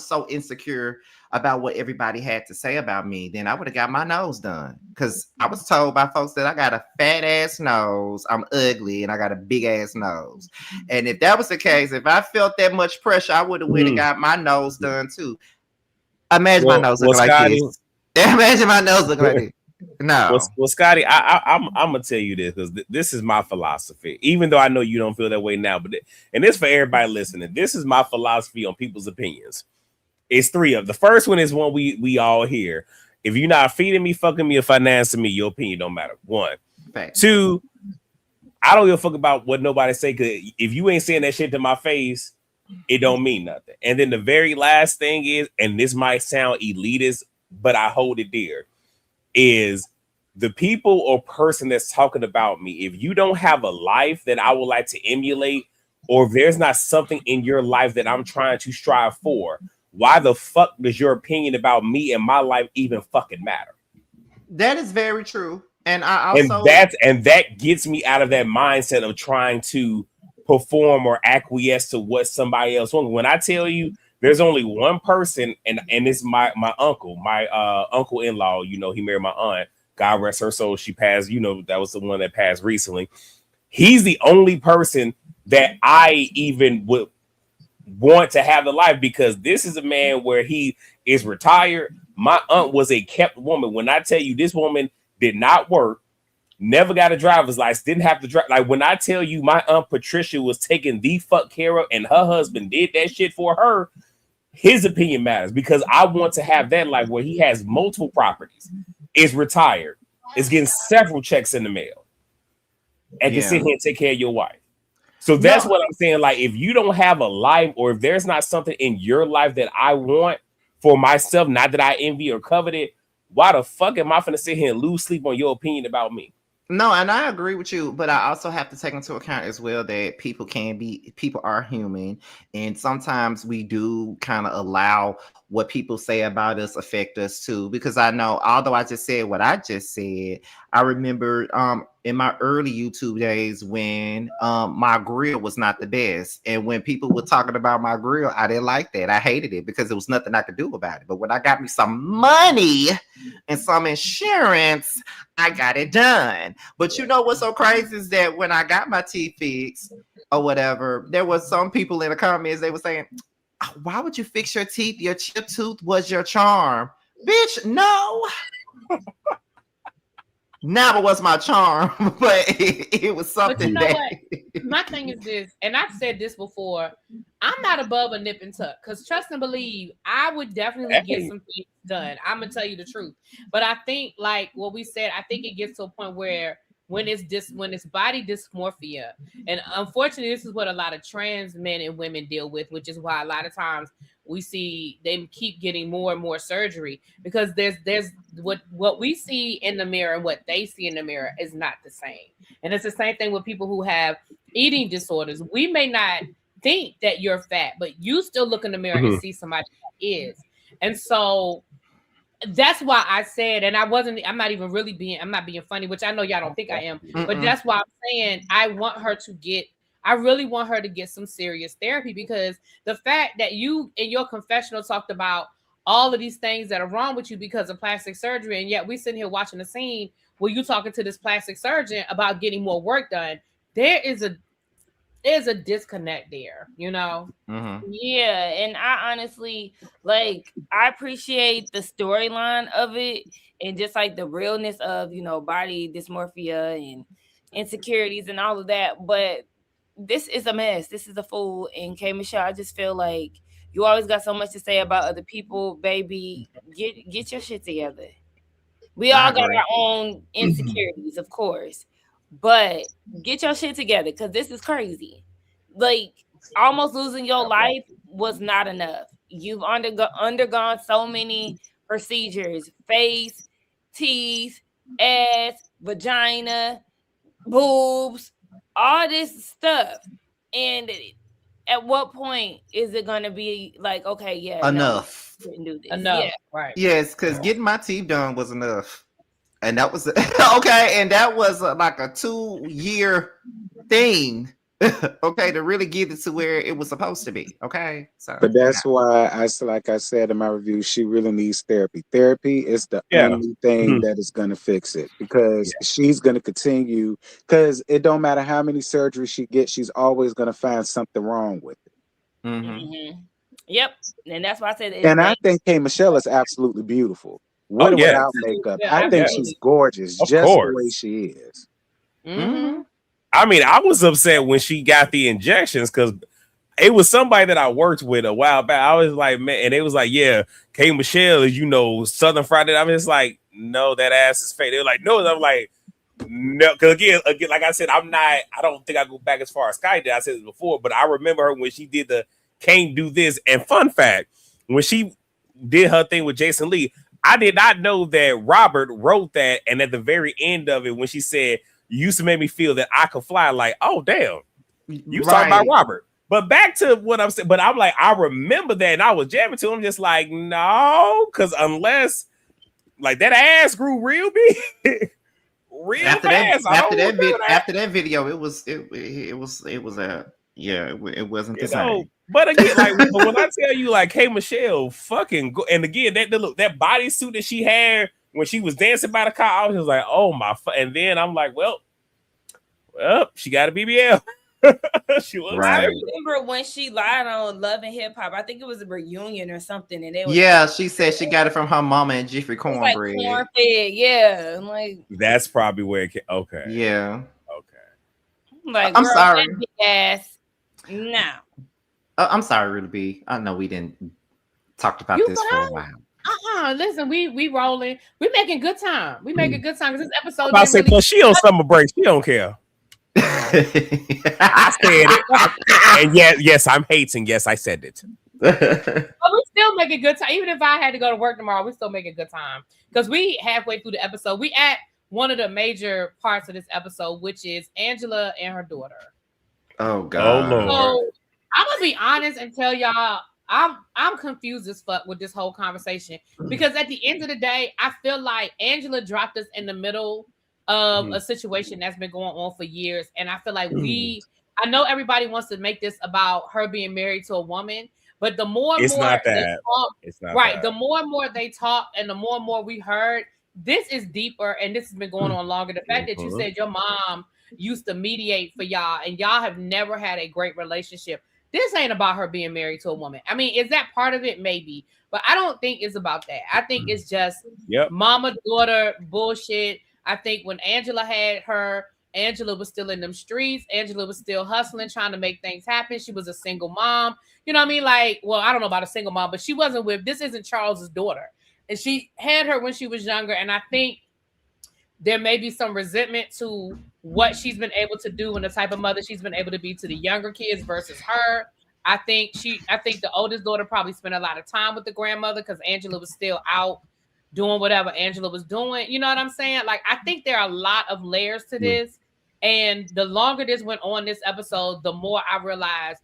so insecure about what everybody had to say about me, then I would have got my nose done. Because I was told by folks that I got a fat ass nose, I'm ugly, and I got a big ass nose. And if that was the case, if I felt that much pressure, I would have went and got my nose done too. Imagine my nose looking like this. Imagine my nose looking like this. No. Well, Scotty, I'm gonna tell you this, because this is my philosophy. Even though I know you don't feel that way now, but and this for everybody listening. This is my philosophy on people's opinions. It's three of them. The first one is one we all hear. If you're not feeding me, fucking me, or financing me, your opinion don't matter. One. Fact. Two, I don't give a fuck about what nobody say, because if you ain't saying that shit to my face, it don't mean nothing. And then the very last thing is, and this might sound elitist, but I hold it dear, is the people or person that's talking about me. If you don't have a life that I would like to emulate, or if there's not something in your life that I'm trying to strive for, why the fuck does your opinion about me and my life even fucking matter? That is very true. And I also and that gets me out of that mindset of trying to perform or acquiesce to what somebody else wants. When I tell you there's only one person, and it's my uncle, my uncle-in-law, he married my aunt. God rest her soul. She passed, that was the one that passed recently. He's the only person that I even would want to have the life, because this is a man where he is retired. My aunt was a kept woman. When I tell you, this woman did not work, never got a driver's license, didn't have to drive. Like, when I tell you my aunt Patricia was taken the fuck care of, and her husband did that shit for her, his opinion matters, because I want to have that life where he has multiple properties, is retired, is getting several checks in the mail, and can sit here and take care of your wife. So that's what I'm saying. Like, if you don't have a life, or if there's not something in your life that I want for myself, not that I envy or covet it, why the fuck am I finna sit here and lose sleep on your opinion about me? No, and I agree with you, but I also have to take into account as well that people are human, and sometimes we do kind of allow what people say about us affect us too. Because I know, although I just said what I just said, I remember in my early YouTube days when my grill was not the best, and when people were talking about my grill, I didn't like that. I hated it because there was nothing I could do about it. But when I got me some money and some insurance, I got it done. But you know what's so crazy is that when I got my teeth fixed or whatever, there was some people in the comments, they were saying, why would you fix your teeth? Your chip tooth was your charm. Bitch, no. Never was my charm, but it was something. But you know what? My thing is this, and I've said this before, I'm not above a nip and tuck, because trust and believe, I would definitely get some things done. I'm going to tell you the truth. But I think, like what we said, I think it gets to a point where when it's body dysmorphia, and unfortunately, this is what a lot of trans men and women deal with, which is why a lot of times we see them keep getting more and more surgery, because there's what we see in the mirror and what they see in the mirror is not the same. And it's the same thing with people who have eating disorders. We may not think that you're fat, but you still look in the mirror and see somebody that is. And so that's why I said, and I'm not being funny, which I know y'all don't think I am, but that's why I'm saying I want her to get I really want her to get some serious therapy, because the fact that you in your confessional talked about all of these things that are wrong with you because of plastic surgery, and yet we sitting here watching the scene where you talking to this plastic surgeon about getting more work done. There's a disconnect there, you know. Yeah, and I honestly I appreciate the storyline of it, and just like the realness of, you know, body dysmorphia and insecurities and all of that. But this is a mess. This is a fool. And K Michelle, I just feel like you always got so much to say about other people, baby. Get your shit together. We all got our own insecurities, of course, but get your shit together, because this is crazy. Like, almost losing your life was not enough. You've undergone so many procedures: face, teeth, ass, vagina, boobs, all this stuff. And at what point is it going to be like, okay, yeah, enough? No, couldn't do this. Enough, yeah. right? Yes, because getting my teeth done was enough, and that was okay. And that was like a 2-year thing. Okay, to really get it to where it was supposed to be. Okay, so but that's why like I said in my review, she really needs therapy. Therapy is the only thing that is going to fix it, because she's going to continue, because it don't matter how many surgeries she gets, she's always going to find something wrong with it. Yep, and that's why I said. And I think K Michelle is absolutely beautiful, with or without makeup. I think she's gorgeous, just the way she is. I mean, I was upset when she got the injections, because it was somebody that I worked with a while back. I was like, man, and it was like, yeah, K Michelle is, you know, Southern Friday. I'm just like, no, that ass is fake. They're like, no, I'm like, no, because again, like I said, I don't think I go back as far as Sky did. I said this before, but I remember her when she did the Can't Do This. And fun fact, when she did her thing with Jason Lee, I did not know that Robert wrote that. And at the very end of it, when she said, you used to make me feel that I could fly, like, oh, damn. You talking about Robert. But back to what I'm saying, but I'm like, I remember that, and I was jamming to him, just like, no, because unless, like, that ass grew real big, real after fast. After that video, it wasn't the same. But again, like, but when I tell you, like, hey, Michelle, fucking go, and again, that bodysuit that she had when she was dancing by the car, I was just like, oh my, and then I'm like, well, she got a BBL. She was I remember when she lied on Love and Hip Hop. I think it was a reunion or something, and she said she got it from her mama and Jeffrey Cornbread. Like corn-fed, yeah. I'm like, that's probably where it came. Okay, yeah, okay. Like, I'm sorry, big ass. No, I'm sorry, Really B. I know we didn't talk about this for a while. Listen, we rolling. We making good time. We making good time because this episode. I say, plus she on summer break. She don't care. I said it, and yes, I'm hating. Yes, I said it. But we still make a good time. Even if I had to go to work tomorrow, we still make a good time because we halfway through the episode. We at one of the major parts of this episode, which is Angela and her daughter. Oh God! Oh, Lord. So I'm gonna be honest and tell y'all, I'm confused as fuck with this whole conversation because at the end of the day, I feel like Angela dropped us in the middle of a situation that's been going on for years, and I feel like I know everybody wants to make this about her being married to a woman, but the more and more they talk, the more and more they talk, and the more we heard, this is deeper, and this has been going on longer. The fact that you said your mom used to mediate for y'all, and y'all have never had a great relationship. This ain't about her being married to a woman. I mean, is that part of it? Maybe, but I don't think it's about that. I think it's just mama daughter bullshit. I think when Angela had her, Angela was still in them streets. Angela was still hustling, trying to make things happen. She was a single mom. You know what I mean? Like, well, I don't know about a single mom, but she wasn't this isn't Charles's daughter. And she had her when she was younger. And I think there may be some resentment to what she's been able to do and the type of mother she's been able to be to the younger kids versus her. I think the oldest daughter probably spent a lot of time with the grandmother because Angela was still out doing whatever Angela was doing. You know what I'm saying? Like, I think there are a lot of layers to this. And the longer this went on this episode, the more I realized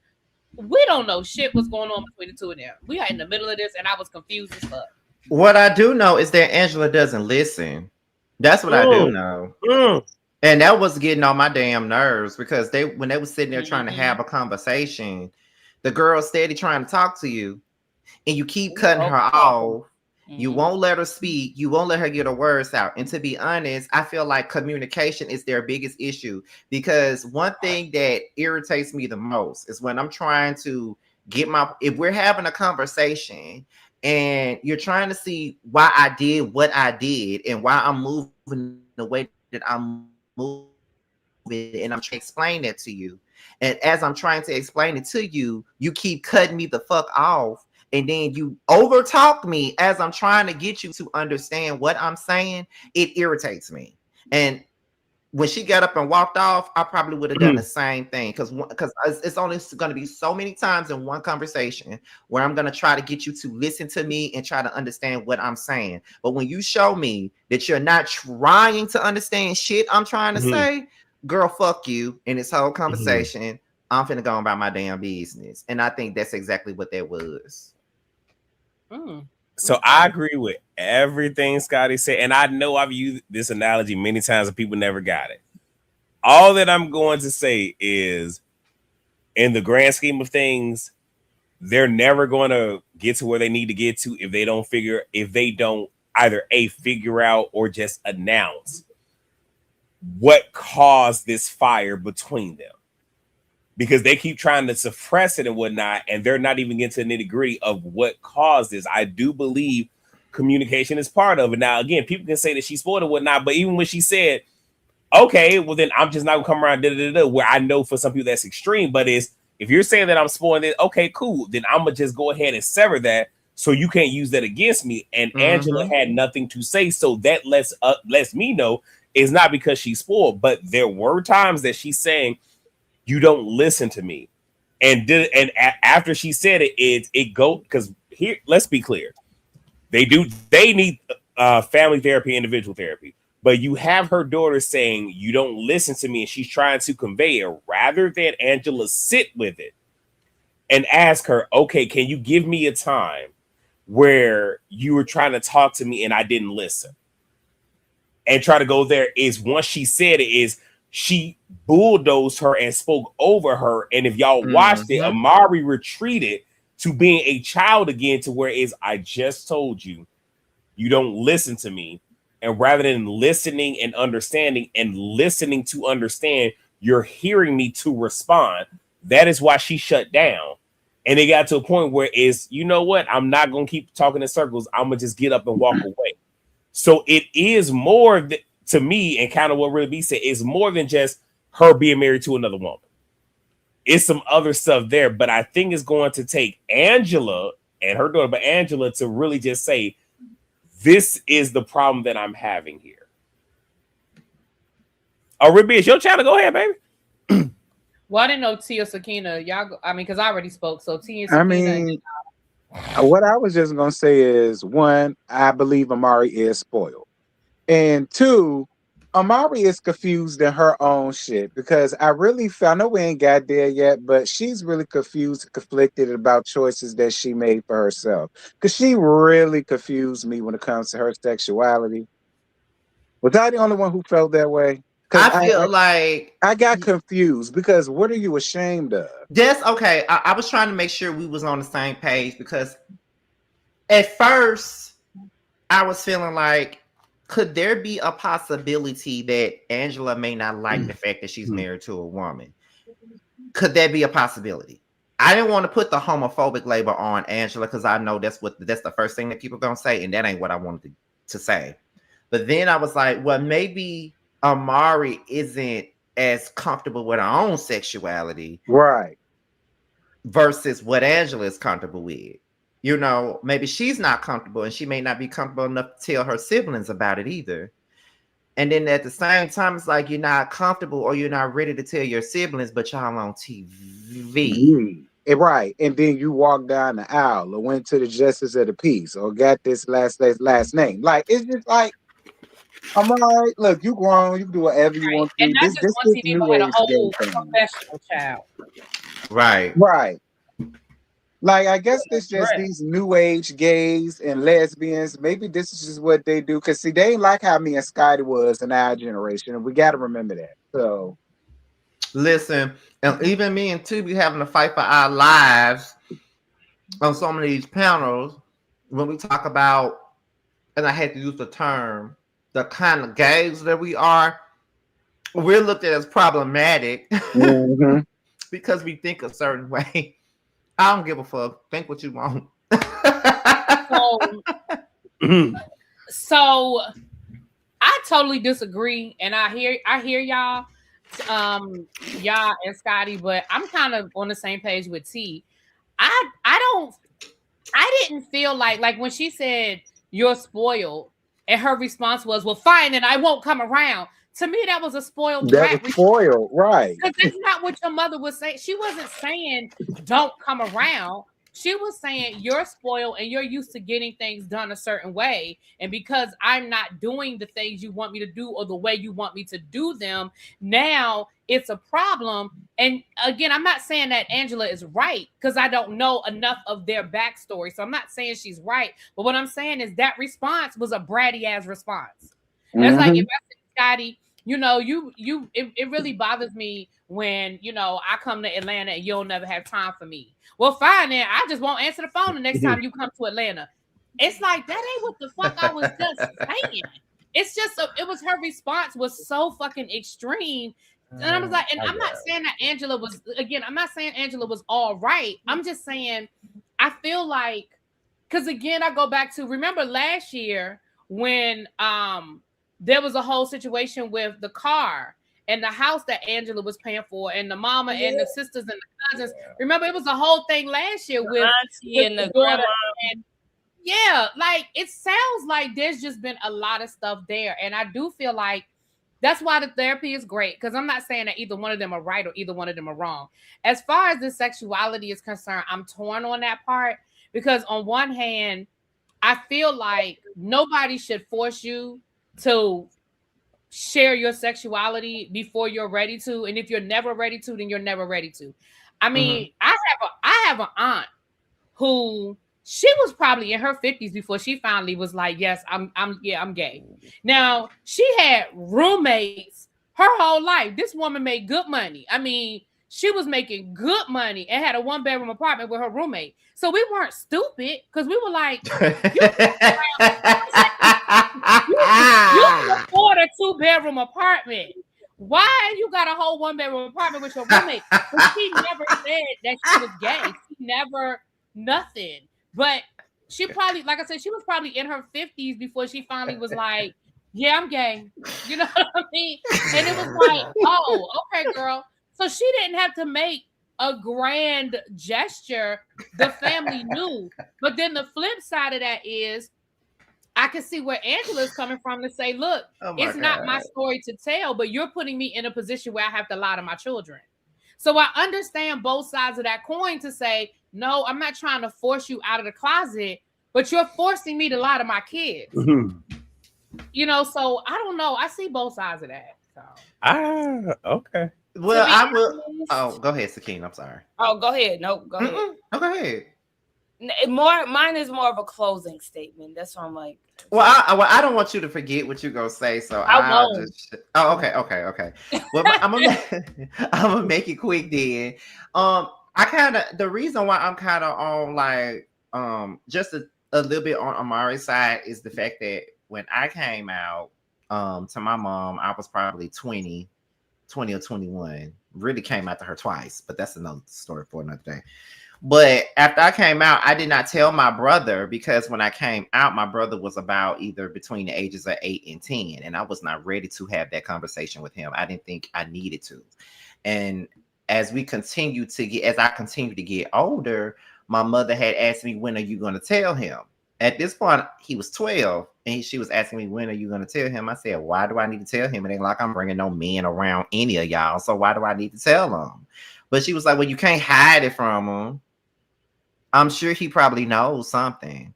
we don't know shit what's going on between the two of them. We are in the middle of this, and I was confused as fuck. What I do know is that Angela doesn't listen. That's what I do know. And that was getting on my damn nerves because when they was sitting there trying to have a conversation, the girl steady trying to talk to you, and you keep cutting her off. You won't let her speak. You won't let her get her words out. And to be honest, I feel like communication is their biggest issue, because one thing that irritates me the most is when I'm trying to if we're having a conversation and you're trying to see why I did what I did and why I'm moving the way that I'm moving, and I'm trying to explain that to you. And as I'm trying to explain it to you, you keep cutting me the fuck off. And then you overtalk me as I'm trying to get you to understand what I'm saying. It irritates me. And when she got up and walked off, I probably would have done the same thing, because it's only going to be so many times in one conversation where I'm going to try to get you to listen to me and try to understand what I'm saying. But when you show me that you're not trying to understand shit I'm trying to say, girl, fuck you. In this whole conversation, I'm finna go about my damn business. And I think that's exactly what that was. So I agree with everything Scotty said, and I know I've used this analogy many times and people never got it. All that I'm going to say is, in the grand scheme of things, they're never going to get to where they need to get to if they don't either figure out or just announce what caused this fire between them. Because they keep trying to suppress it and whatnot, and they're not even getting to the nitty-gritty of what caused this. I do believe communication is part of it. Now, again, people can say that she spoiled and whatnot, but even when she said, okay, well, then I'm just not gonna come around, where I know for some people that's extreme, but if you're saying that I'm spoiling it, okay, cool, then I'm gonna just go ahead and sever that so you can't use that against me. And Angela had nothing to say, so that lets me know it's not because she's spoiled, but there were times that she's saying, you don't listen to me. And after she said it go, because here, let's be clear. They need family therapy, individual therapy. But you have her daughter saying, you don't listen to me, and she's trying to convey it, rather than Angela sit with it and ask her, okay, can you give me a time where you were trying to talk to me and I didn't listen? And try to go there. Is once she said it, she bulldozed her and spoke over her. And if y'all watched it, Amari retreated to being a child again, to where I just told you, you don't listen to me. And rather than listening and understanding and listening to understand, you're hearing me to respond. That is why she shut down. And it got to a point where you know what? I'm not going to keep talking in circles. I'm going to just get up and walk away. So it is more to me, and kind of what Really B said, is more than just her being married to another woman. It's some other stuff there, but I think it's going to take Angela and her daughter, but Angela, to really just say, this is the problem that I'm having here. Oh, Ruby, it's your channel. Go ahead, baby. Well, I didn't know Tia Sakina. Because I already spoke. So Tia Sakina. What I was just going to say is, one, I believe Amari is spoiled. And two, Amari is confused in her own shit, because I know we ain't got there yet, but she's really confused and conflicted about choices that she made for herself. Because she really confused me when it comes to her sexuality. Was I the only one who felt that way? I feel like I got confused, because what are you ashamed of? That's okay. I was trying to make sure we was on the same page, because at first I was feeling like, could there be a possibility that Angela may not like the fact that she's married to a woman? Could that be a possibility? I didn't want to put the homophobic label on Angela, because I know that's the first thing that people are gonna say, and that ain't what I wanted to say. But then I was like, well, maybe Amari isn't as comfortable with her own sexuality, right, versus what Angela is comfortable with. You know, maybe she's not comfortable, and she may not be comfortable enough to tell her siblings about it either. And then at the same time, it's like you're not comfortable or you're not ready to tell your siblings, but y'all on TV. Right. And then you walk down the aisle or went to the justice of the peace or got this last name. Like, it's just like, I'm all right. Look, you grown. You can do whatever you want to do. And not just one TV, but a whole professional child. Right. Right. Like, I guess this just Right. these new age gays and lesbians. Maybe this is just what they do. Cause see, they ain't like how me and Scotty was in our generation, and we got to remember that. So Listen, and even me and T be having to fight for our lives on some of these panels when we talk about, and I hate to use the term, the kind of gays that we are. We're looked at as problematic because we think a certain way. I don't give a fuck. Think what you want. So I totally disagree, and I hear y'all, y'all and Scotty, but I'm kind of on the same page with T. I didn't feel like when she said you're spoiled, and her response was, "Well, fine, and I won't come around." To me, that was a spoiled brat. that was spoiled, right? Because that's not what your mother was saying. She wasn't saying don't come around. She was saying you're spoiled and you're used to getting things done a certain way. And because I'm not doing the things you want me to do or the way you want me to do them, now it's a problem. And again, I'm not saying that Angela is right because I don't know enough of their backstory. So I'm not saying she's right. But what I'm saying is that response was a bratty ass response. That's like if I said, Scotty, you know, it really bothers me when, you know, I come to Atlanta and you'll never have time for me. Well, fine then. I just won't answer the phone the next time you come to Atlanta. It's like, that ain't what the fuck I was just saying. It's just, it was her response was so fucking extreme. And I was like, and I'm not saying that Angela was, again, I'm not saying Angela was all right. I'm just saying, I feel like, because again, I go back to, remember last year when, there was a whole situation with the car and the house that Angela was paying for, and the mama and the sisters and the cousins. Remember, it was a whole thing last year with the daughter. And yeah, like it sounds like there's just been a lot of stuff there, and I do feel like that's why the therapy is great, because I'm not saying that either one of them are right or either one of them are wrong. As far as the sexuality is concerned, I'm torn on that part, because on one hand, I feel like nobody should force you to share your sexuality before you're ready to, and if you're never ready to, then you're never ready to. I mean, I have an aunt who, she was probably in her 50s before she finally was like, yes, I'm gay. Now, she had roommates her whole life. This woman made good money. I mean, she was making good money and had a 1-bedroom apartment with her roommate. So we weren't stupid, because we were like, you can afford a 2-bedroom apartment. Why you got a whole 1-bedroom apartment with your roommate? But she never said that she was gay. She never, nothing. But she probably, like I said, she was probably in her 50s before she finally was like, yeah, I'm gay. You know what I mean? And it was like, oh, okay, girl. So she didn't have to make a grand gesture. The family knew. But then the flip side of that is, I can see where Angela's coming from to say, look, it's not my story to tell, but you're putting me in a position where I have to lie to my children. So I understand both sides of that coin to say, no, I'm not trying to force you out of the closet, but you're forcing me to lie to my kids. You know, so I don't know. I see both sides of that. So. Okay. Well, I will. Oh, go ahead, Sakine. I'm sorry. Oh, go ahead. No, go ahead. Oh, go ahead. Mine is more of a closing statement. That's why I'm like. Well, I don't want you to forget what you're gonna say, so I'll just. Oh, okay. Well, I'm gonna make it quick then. The reason why I'm kind of on like just a little bit on Amari's side is the fact that when I came out to my mom, I was probably 20 or 21. Really came out to her twice, but that's another story for another day. But after I came out, I did not tell my brother, because when I came out, my brother was about either between the ages of 8 and 10. And I was not ready to have that conversation with him. I didn't think I needed to. And as I continue to get older, my mother had asked me, when are you going to tell him? At this point, he was 12, and she was asking me, when are you going to tell him? I said, why do I need to tell him? It ain't like I'm bringing no men around any of y'all, so why do I need to tell him? But she was like, well, you can't hide it from him. I'm sure he probably knows something.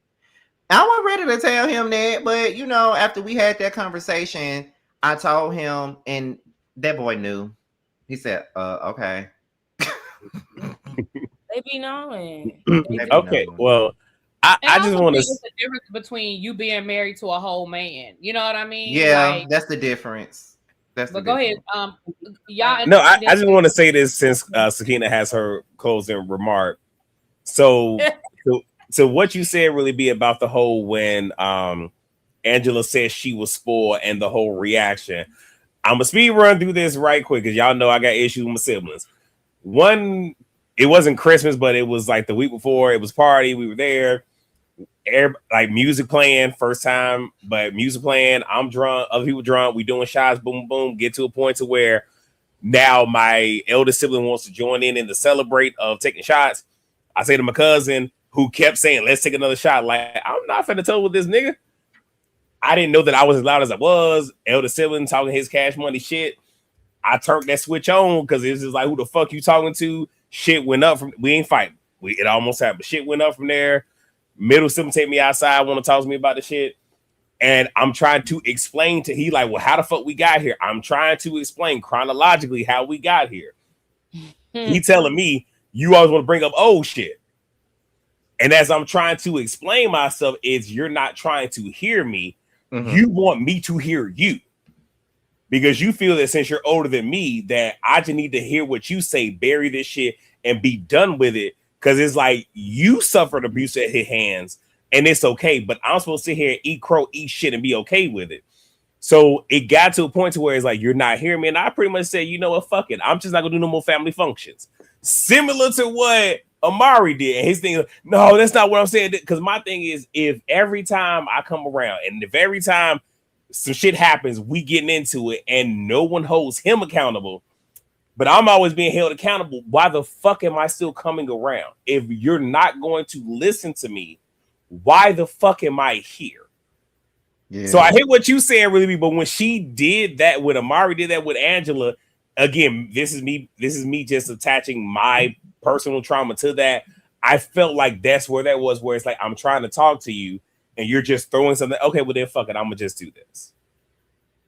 I wasn't ready to tell him that, but, you know, after we had that conversation, I told him, and that boy knew. He said, okay. They be knowing. Okay, well, I just want to. It's the difference between you being married to a whole man. You know what I mean? Yeah, that's the difference. But go ahead. Y'all. No, I just want to say this since Sakina has her closing remark. So, so what you said really be about the whole when Angela said she was spoiled and the whole reaction. I'm gonna speed run through this right quick because y'all know I got issues with my siblings. One, it wasn't Christmas, but it was like the week before. It was party. We were there. Like music playing, first time, but music playing. I'm drunk, other people drunk. We doing shots, boom, boom. Get to a point to where now my eldest sibling wants to join in to celebrate of taking shots. I say to my cousin who kept saying, "Let's take another shot." Like, I'm not finna tell with this nigga. I didn't know that I was as loud as I was. Eldest sibling talking his cash money shit. I turned that switch on because it's just like, who the fuck you talking to? Shit went up from. We ain't fighting. It almost happened. Shit went up from there. Middle sibling take me outside, want to talk to me about the shit. And I'm trying to explain to he like, well, how the fuck we got here? I'm trying to explain chronologically how we got here. He telling me, you always want to bring up old shit. And as I'm trying to explain myself, is you're not trying to hear me. Mm-hmm. You want me to hear you. Because you feel that since you're older than me, that I just need to hear what you say, bury this shit, and be done with it. Because it's like you suffered abuse at his hands and it's okay. But I'm supposed to sit here and eat crow, eat shit and be okay with it. So it got to a point to where it's like, you're not hearing me. And I pretty much said, you know what, fuck it. I'm just not going to do no more family functions. Similar to what Amari did. And his thing is, no, that's not what I'm saying. Because my thing is, if every time I come around and if every time some shit happens, we getting into it and no one holds him accountable, but I'm always being held accountable. Why the fuck am I still coming around? If you're not going to listen to me, why the fuck am I here? Yeah. So I hear what you saying, really, but when she did that with Amari, did that with Angela, again, this is me just attaching my personal trauma to that. I felt like that's where that was, where it's like, I'm trying to talk to you and you're just throwing something. Okay, well then fuck it. I'm gonna just do this.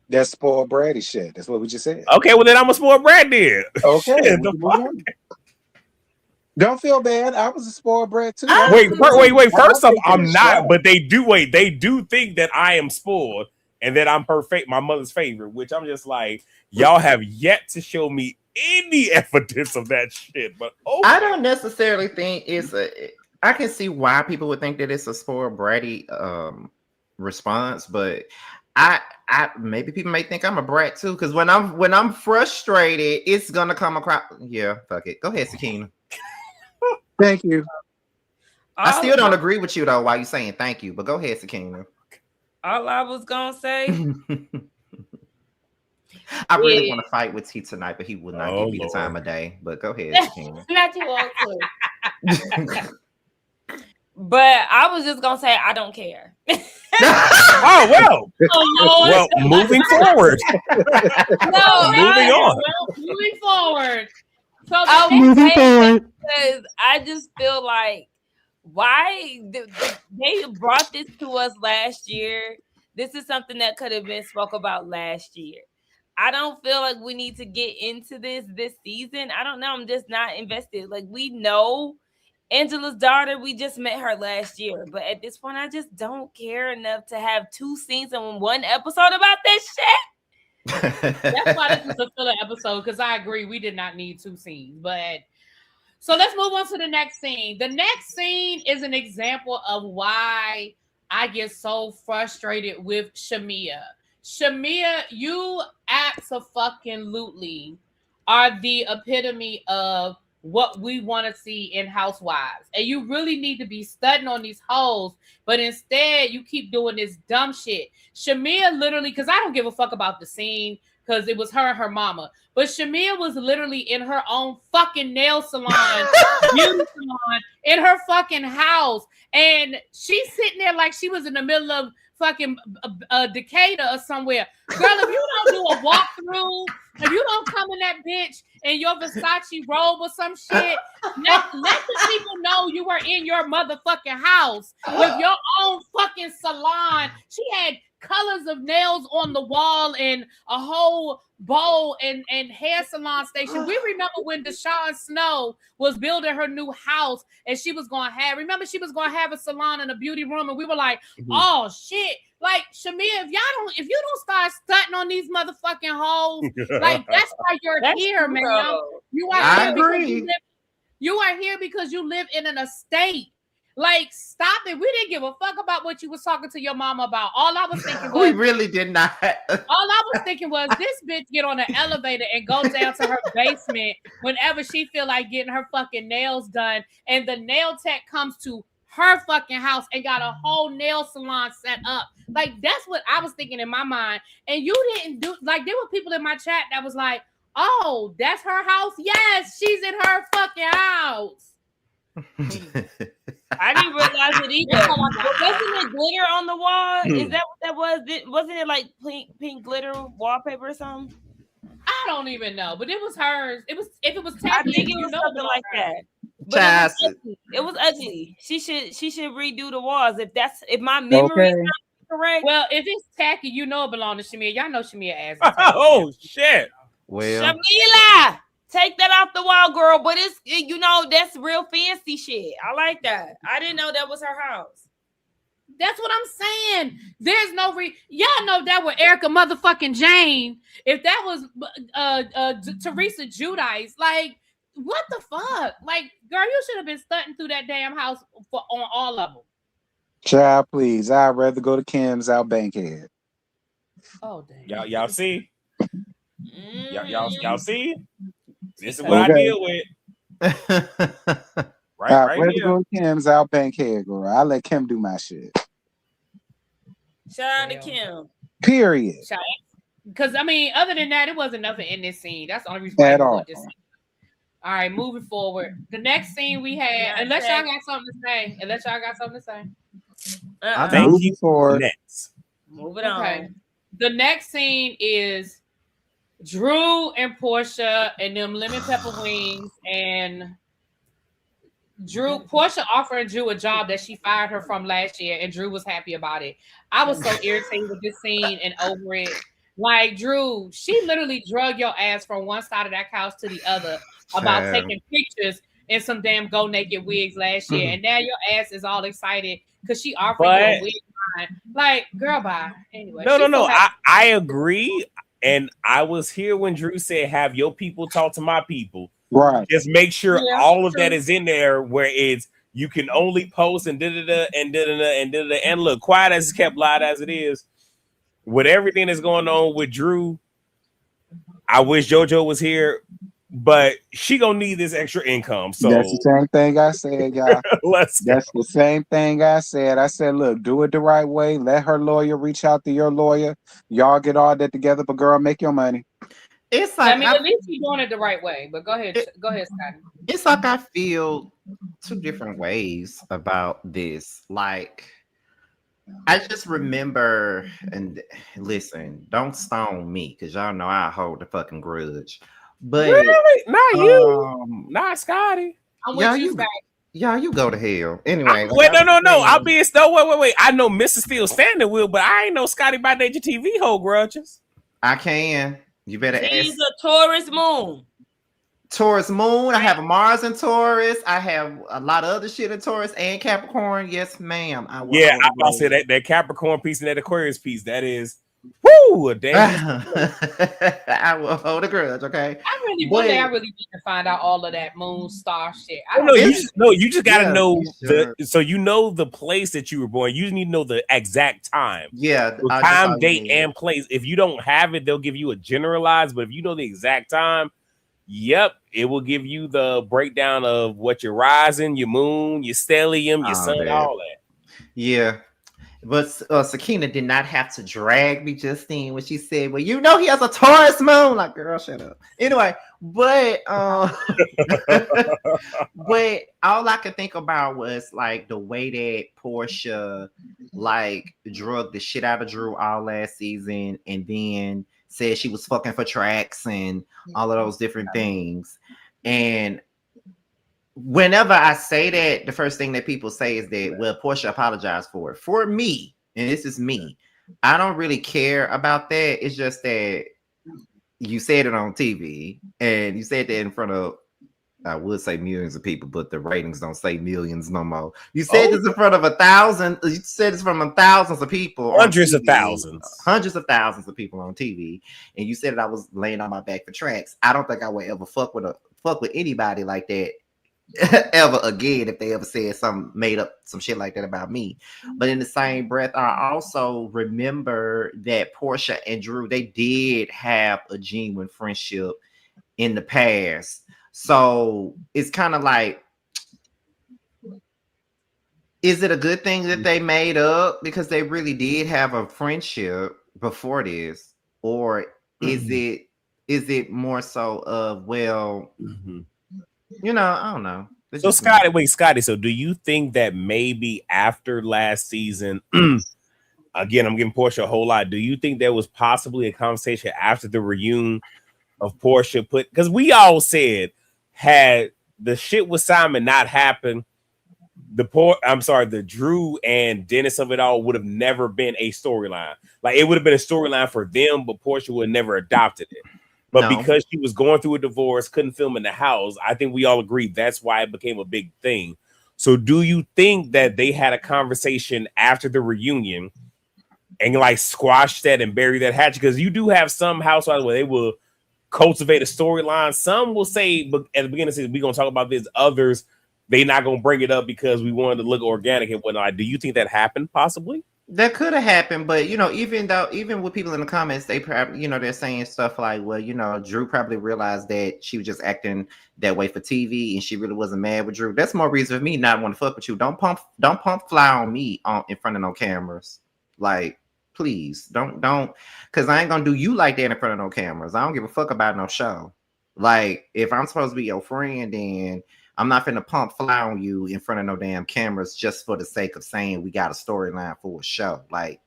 That's spoiled Brady shit. That's what we just said. Okay, well then I'm a spoiled Brad then. Okay. Don't feel bad. I was a spoiled brat too. Wait. First off, I'm not, but they do think that I am spoiled and that I'm perfect, my mother's favorite, which I'm just like, y'all have yet to show me any evidence of that shit. But I don't necessarily think I can see why people would think that it's a spoiled bratty response, but I maybe people may think I'm a brat too, because when I'm frustrated, it's gonna come across. Yeah, fuck it. Go ahead, Sakina. Thank you. I still don't agree with you though while you're saying thank you, but go ahead, Sakina. All I was gonna say. I really want to fight with T tonight, but he would not give me the time of day. But go ahead, Sakina. Not too old to. But I was just gonna say I don't care. Oh well. Well, moving forward. Moving forward. So moving forward, because I just feel like why they brought this to us last year. This is something that could have been spoke about last year. I don't feel like we need to get into this season. I don't know. I'm just not invested. Like, we know Angela's daughter, we just met her last year. But at this point, I just don't care enough to have 2 scenes in one episode about this shit. That's why this is a filler episode, because I agree we did not need 2 scenes. But so let's move on to the next scene. The next scene is an example of why I get so frustrated with Shamia. Shamia, you abso-fucking-lutely are the epitome of what we want to see in Housewives. And you really need to be studying on these hoes, but instead you keep doing this dumb shit. Shamia literally, because I don't give a fuck about the scene, because it was her and her mama, but Shamia was literally in her own fucking nail salon, beauty salon, in her fucking house, and she's sitting there like she was in the middle of fucking Decatur or somewhere. Girl, if you don't do a walkthrough, if you don't come in that bitch in your Versace robe or some shit, let the people know you were in your motherfucking house with your own fucking salon. She had colors of nails on the wall and a whole bowl and hair salon station. We remember when Deshaun Snow was building her new house and she was going to have a salon and a beauty room, and we were like, oh shit. Like, Shamia, if you don't start stunting on these motherfucking hoes, like, that's why you're here, man. You are here because you live in an estate. Like, stop it. We didn't give a fuck about what you was talking to your mama about. All I was thinking was, we really did not. All I was thinking was, this bitch get on an elevator and go down to her basement whenever she feel like getting her fucking nails done, and the nail tech comes to her fucking house and got a whole nail salon set up. Like, that's what I was thinking in my mind. And you didn't do, like, there were people in my chat that was like, oh, that's her house? Yes, she's in her fucking house. I didn't realize it either. Wasn't it glitter on the wall? Is that what that was? Wasn't it like pink glitter wallpaper or something? I don't even know, but it was hers. It was, if it was tacky, I think it was something like that. But it was ugly. She should redo the walls if my memory is not correct. Well, if it's tacky, you know it belongs to Shamia. Y'all know Shamia ass. Oh shit! Well, Shamila, take that off the wall, girl. But it's that's real fancy shit. I like that. I didn't know that was her house. That's what I'm saying. There's no y'all know that was Erica motherfucking Jane. If that was Teresa Judice, like, what the fuck? Like, girl, you should have been stunting through that damn house on all of them. Child, please. I'd rather go to Kim's out Bankhead. Oh damn. Y'all see? Y'all see? This is what I deal with. Right here. Here. Go to Kim's out Bankhead, girl. I'll let Kim do my shit. Shout out to Kim. Period. Because I mean, other than that, it wasn't nothing in this scene. That's the only reason at I all. This scene. All right, moving forward. The next scene we had, unless y'all got something to say. Thank you for next. Moving on. The next scene is Drew and Portia and them lemon pepper wings, and Portia offered Drew a job that she fired her from last year, and Drew was happy about it. I was so irritated with this scene and over it. Like, Drew, she literally drug your ass from one side of that couch to the other about taking pictures in some damn Go Naked wigs last year, and now your ass is all excited because she offered you a wig. Like, girl, bye. Anyway. No. I agree. And I was here when Drew said, have your people talk to my people. Right. Just make sure all of that is in there where it's you can only post and da-da-da and da-da-da and da-da-da. And look, quiet as it's kept, loud as it is. With everything that's going on with Drew, I wish JoJo was here, but she gonna need this extra income. So that's the same thing I said, y'all. That's the same thing I said. I said, look, do it the right way. Let her lawyer reach out to your lawyer. Y'all get all that together, but girl, make your money. It's like, I mean, at least you're doing it the right way. But go ahead, Scotty. It's like I feel two different ways about this. Like, I just remember, and listen, don't stone me because y'all know I hold the fucking grudge. But really, not you, not Scotty. I'm with you, Scotty. Y'all, you go to hell. Anyway, wait, no. I'll be wait. I know Mrs. Still standing will, but I ain't know Scotty by nature TV hold grudges. I can. You better ask. He's a Taurus moon. Taurus moon. I have a Mars in Taurus. I have a lot of other shit in Taurus and Capricorn. Yes, ma'am. I'm about to say that Capricorn piece and that Aquarius piece. That is, woo, damn. I will hold a grudge. Okay. One day I really need to find out all of that moon star shit. You just gotta know so you know the place that you were born. You need to know the exact time. Yeah, time, date, and place. If you don't have it, they'll give you a generalized. But if you know the exact time, yep, it will give you the breakdown of what your rising, your moon, your stellium, your sun, all that. Yeah. But Sakina did not have to drag me just then when she said, "Well, you know he has a Taurus moon." Like, girl, shut up. Anyway, but but all I could think about was like the way that Portia like drugged the shit out of Drew all last season, and then said she was fucking for tracks and all of those different things. And whenever I say that, the first thing that people say is that, well, Portia apologized for it. For me, and this is me, I don't really care about that. It's just that you said it on TV and you said that in front of, I would say millions of people, but the ratings don't say millions no more. You said this in front of 1,000. You said this from thousands of people. Hundreds of thousands. Hundreds of thousands of people on TV. And you said that I was laying on my back for tracks. I don't think I would ever fuck with anybody like that ever again if they ever said made up some shit like that about me. But in the same breath, I also remember that Portia and Drew, they did have a genuine friendship in the past. So it's kind of like, is it a good thing that they made up because they really did have a friendship before this, or is it more so of, well, you know, I don't know. So Scotty, so do you think that maybe after last season, again, I'm giving Portia a whole lot, do you think there was possibly a conversation after the reunion of Portia because we all said, had the shit with Simon not happened, the Drew and Dennis of it all would have never been a storyline. Like, it would have been a storyline for them, but Portia would have never adopted it. But because she was going through a divorce, couldn't film in the house, I think we all agreed that's why it became a big thing. So do you think that they had a conversation after the reunion and like squash that and bury that hatchet? Because you do have some housewives where they will cultivate a storyline. Some will say, but at the beginning of the season, we're going to talk about this. Others, they're not going to bring it up because we wanted to look organic and whatnot. Do you think that happened possibly? That could have happened, but you know, even with people in the comments, they probably, you know, they're saying stuff like, well, you know, Drew probably realized that she was just acting that way for TV and she really wasn't mad with Drew. That's more reason for me not want to fuck with you. Don't pump fly on me in front of no cameras. Like, please don't, because I ain't gonna do you like that in front of no cameras. I don't give a fuck about no show. Like, if I'm supposed to be your friend, then I'm not finna pump fly on you in front of no damn cameras just for the sake of saying we got a storyline for a show. Like,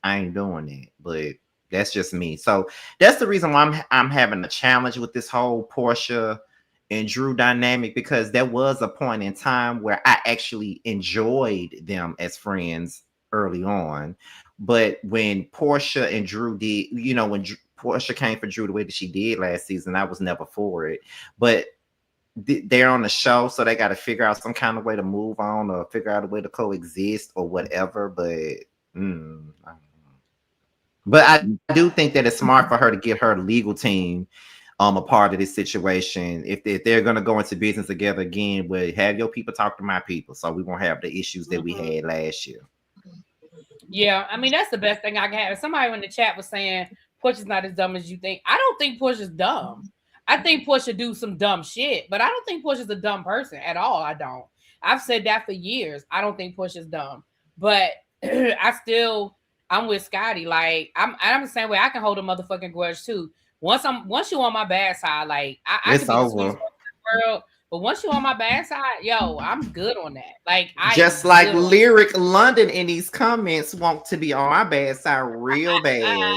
I ain't doing that, but that's just me. So that's the reason why I'm having a challenge with this whole Portia and Drew dynamic, because there was a point in time where I actually enjoyed them as friends early on. But when Portia and Drew did, you know, when Portia came for Drew the way that she did last season, I was never for it. But they're on the show, so they got to figure out some kind of way to move on or figure out a way to coexist or whatever. But I don't know. But I do think that it's smart for her to get her legal team a part of this situation. If they're going to go into business together again, well, have your people talk to my people, so we won't have the issues that we had last year. Yeah, I mean, that's the best thing I can have. Somebody in the chat was saying Portia's not as dumb as you think. I don't think Portia's dumb. I think Portia do some dumb shit, but I don't think Portia's a dumb person at all. I don't. I've said that for years. I don't think Portia's dumb, but I'm with Scotty. Like, I'm the same way. I can hold a motherfucking grudge too. Once you on my bad side, like I can be the sweetest person in the world, but once you on my bad side, yo, I'm good on that. Like, just like Lyric London in these comments want to be on my bad side real bad.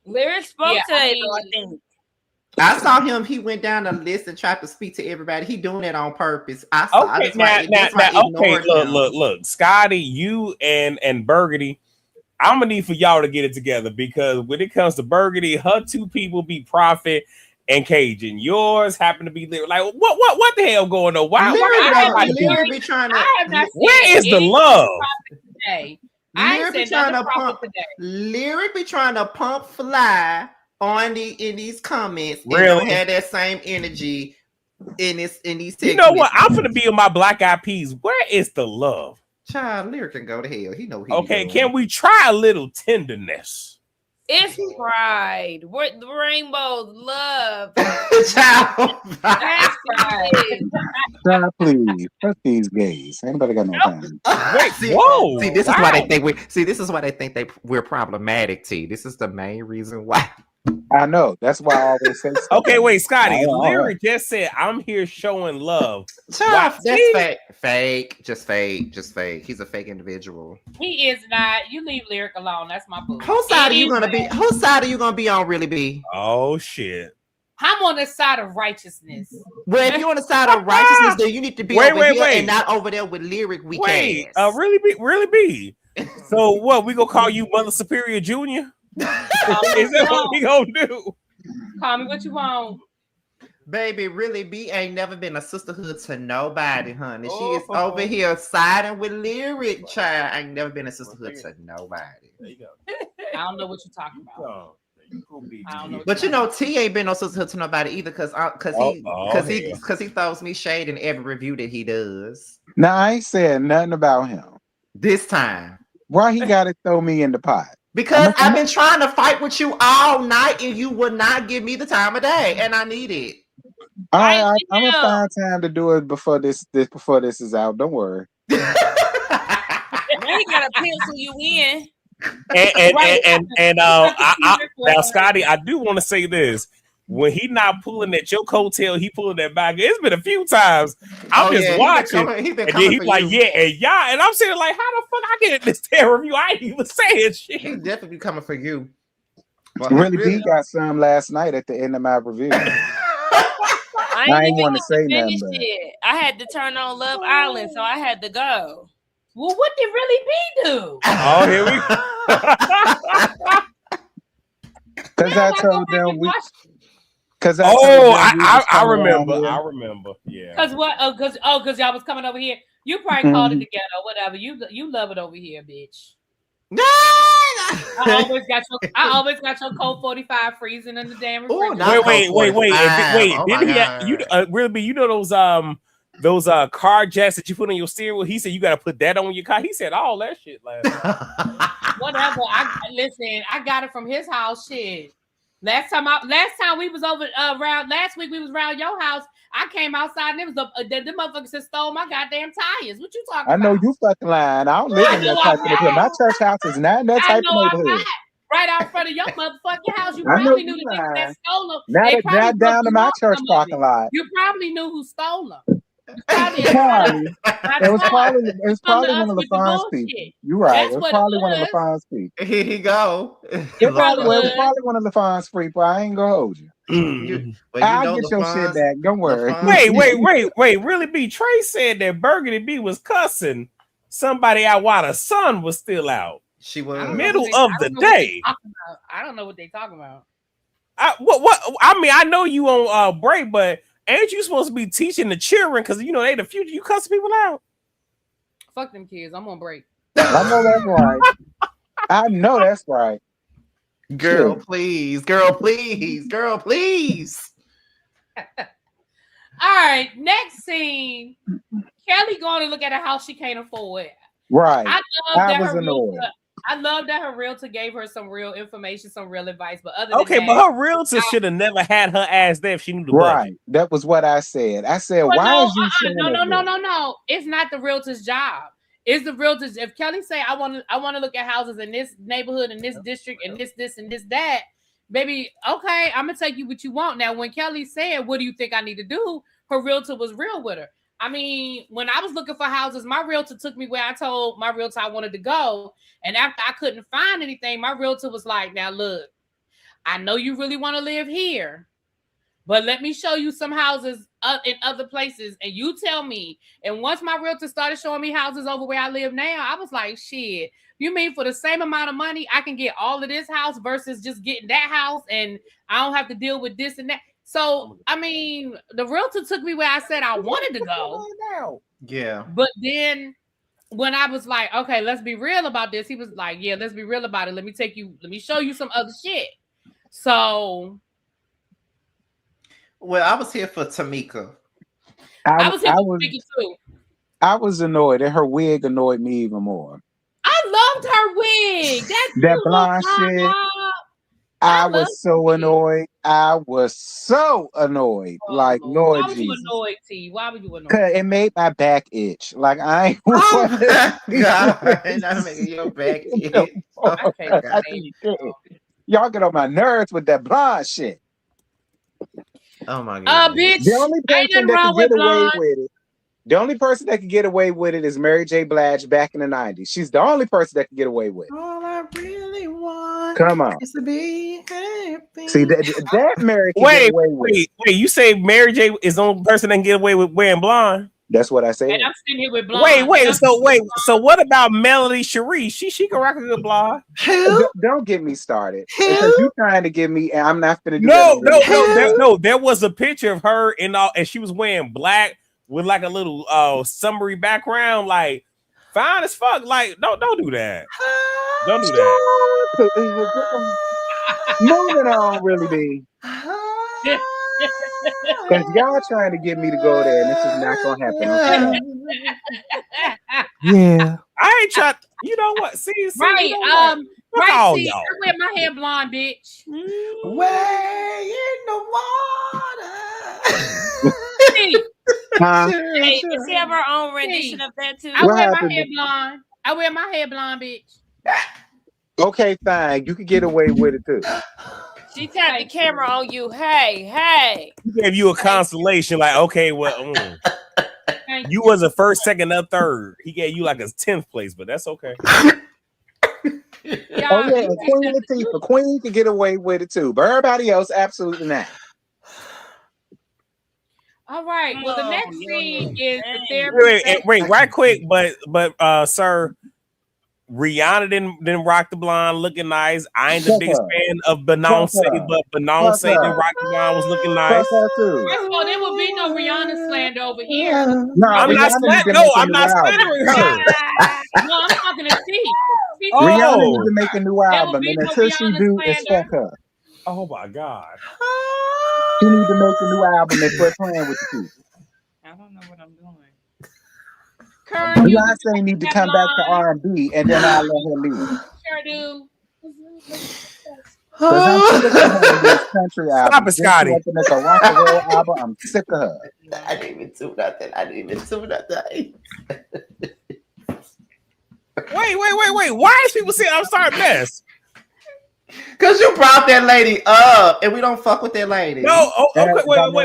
Lyric spoke today, I think. I saw him. He went down the list and tried to speak to everybody. He doing that on purpose. Look, Scotty, you and Burgundy, I'm gonna need for y'all to get it together, because when it comes to Burgundy, her two people be Prophet and Cajun. Yours happen to be Lyric. Like, what the hell going on? Why Lyric be trying to? Where is the love? Lyric be trying to pump fly on in these comments. Really? And don't have that same energy in these texts. You know what? I'm gonna be on my Black Eyed Peas. Where is the love? Child, Lyric can go to hell. He know. Okay, can we try a little tenderness? It's pride. What the rainbows love. Child. That's pride. God, please, fuck these gays. Anybody got no time? Wait, see, whoa! See, this is why they think This is why they think we're problematic. T. This is the main reason why. I know. That's why I always say. Okay, wait, Scotty. All Lyric just said, "I'm here showing love." Tough. That's fake. Just fake. He's a fake individual. He is not. You leave Lyric alone. That's my boo. Whose side are you gonna be? Whose side are you gonna be on? Really be? Oh shit! I'm on the side of righteousness. Well, if you're on the side of righteousness, then you need to be over here and not over there with Lyric. Really be. So what? We gonna call you Mother Superior Junior? Is that what we gonna do? Call me what you want. Baby, Really B ain't never been a sisterhood to nobody, honey. She is over here siding with Lyric, child. Ain't never been a sisterhood to nobody. There you go. I don't know what you're talking about. But you know, T ain't been no sisterhood to nobody either, because he throws me shade in every review that he does. Now I ain't saying nothing about him this time. Why he got to throw me in the pot? Because I've been trying to fight with you all night, and you would not give me the time of day, and I need it. I'm gonna find time to do it before this is out. Don't worry. Now you gotta pencil you in. Now, Scotty, I do want to say this. When he not pulling at your coattail, he pulling that back. It's been a few times. I'm just watching, and then he's like, "Yeah, and y'all," and I'm saying, like, "How the fuck I get this terror review? I ain't even saying shit." He's definitely coming for you. Well, really B got some last night at the end of my review. I ain't want to say nothing. I had to turn on Love Island, so I had to go. Well, what did Really B do? Oh, here we go. Because I told them we. I remember. Yeah. Because what? Because y'all was coming over here. You probably called it together or whatever. You love it over here, bitch. No. I always got your Colt 45 freezing in the damn refrigerator. Wait. Really? You know those car jacks that you put on your steering wheel? He said you got to put that on your car. He said all that shit last night. Whatever. I got it from his house. Shit. Last time we was over last week we was around your house. I came outside and it was the motherfuckers that stole my goddamn tires. What you talking about? I know you fucking lying. I don't live in that type of neighborhood. My church house is not in that type of neighborhood. Right out in front of your motherfucking house. You probably knew the niggas that stole them. Now down to my church parking lot. You probably knew who stole them. It was probably one of LaFon's people. You're right. It was probably one of LaFon's people. Here you go. It was probably one of LaFon's people. I ain't gonna hold you. I'll get your shit back. Don't worry. Wait. Really B. Trey said that Burgundy B was cussing somebody out while the sun was still out. She was middle of the day. I don't know what they talking about. What? I mean, I know you on break, but ain't you supposed to be teaching the children? Because you know they the future. You cuss people out. Fuck them kids. I'm on break. I know that's right. I know that's right. Girl, please. All right. Next scene. Kelly going to look at a house she can't afford. Right. I love that her realtor gave her some real information, some real advice. But but her realtor should have never had her ass there if she knew the budget. Right. That was what I said. I said, why is you saying No. It's not the realtor's job. It's the realtor's. If Kelly say, I want to look at houses in this neighborhood, in this district, and this, and this, that, baby, okay, I'm going to take you what you want. Now, when Kelly said, what do you think I need to do? Her realtor was real with her. I mean, when I was looking for houses, my realtor took me where I told my realtor I wanted to go. And after I couldn't find anything, my realtor was like, now look, I know you really want to live here, but let me show you some houses in other places. And you tell me. And once my realtor started showing me houses over where I live now, I was like, shit, you mean for the same amount of money, I can get all of this house versus just getting that house and I don't have to deal with this and that. So, I mean, the realtor took me where I said I wanted to go. Yeah. But then when I was like, okay, let's be real about this, he was like, yeah, let's be real about it. Let me show you some other shit. So. Well, I was here for Tamika. I was here for Tamika too. I was annoyed, and her wig annoyed me even more. I loved her wig. That blonde shit. I was so annoyed. I was so annoyed. Like, Lord why were you Jesus. annoyed, T? Why were you annoyed? Cause it made my back itch. Like I ain't Oh my God. I'm making your back itch. Oh I can't my God. stand Y'all get on my nerves with that blonde shit. Oh my God. bitch. The only Ain't person nothing that wrong can get with away blonde. with it. The only person that can get away with it is Mary J. Blige back in the 90s. She's the only person that can get away with it. All I really want Come on. is to be happy. See, that Mary can Wait, get away with it. wait. You say Mary J is the only person that can get away with wearing blonde? That's what I said. And I'm sitting here with blonde. So what about Melody Cherie? She can rock a good blonde. Don't get me started. Because you trying to give me, and I'm not gonna do that. No. There was a picture of her and she was wearing black with like a little summery background, like fine as fuck. Like, don't do that. Don't do that. Moving on, really be. Because y'all trying to get me to go there, and this is not gonna happen. Yeah. I ain't trying. You know what? See, right. You know what? Right. All See, y'all. I wear my hair blonde, bitch. Way in the water. Hey, does she have her own rendition of that too? I wear my hair blonde. I wear my hair blonde, bitch. Okay, fine. You can get away with it too. She tapped the camera on you. Hey. He gave you a consolation, like, okay, well, you was a first, second, or third. He gave you like a 10th place, but that's okay. Yeah, oh yeah, Queen Latifah. Queen can get away with it too, but everybody else, absolutely not. All right. Well, the next thing is the therapy. Wait, right quick, but sir, Rihanna didn't rock the blonde, looking nice. I ain't the biggest fan of Beyonce, but Beyonce didn't rock the blonde, was looking nice. First of all, there will be no Rihanna slander over here. No, I'm not slandering her. No, I'm talking to T. Rihanna needs to make a new album, and until she do, it's fuck her. Oh my God. She needs to make a new album and quit playing with the people. I don't know what I'm doing. Beyonce need to come back to R&B, and then I'll let her leave. Sure do. Country album. Stop it, Scotty. It's a rock and roll album. I'm sick of her. I didn't even do nothing. Wait. Why is people saying I'm sorry, best? Because you brought that lady up, and we don't fuck with that lady. No, okay,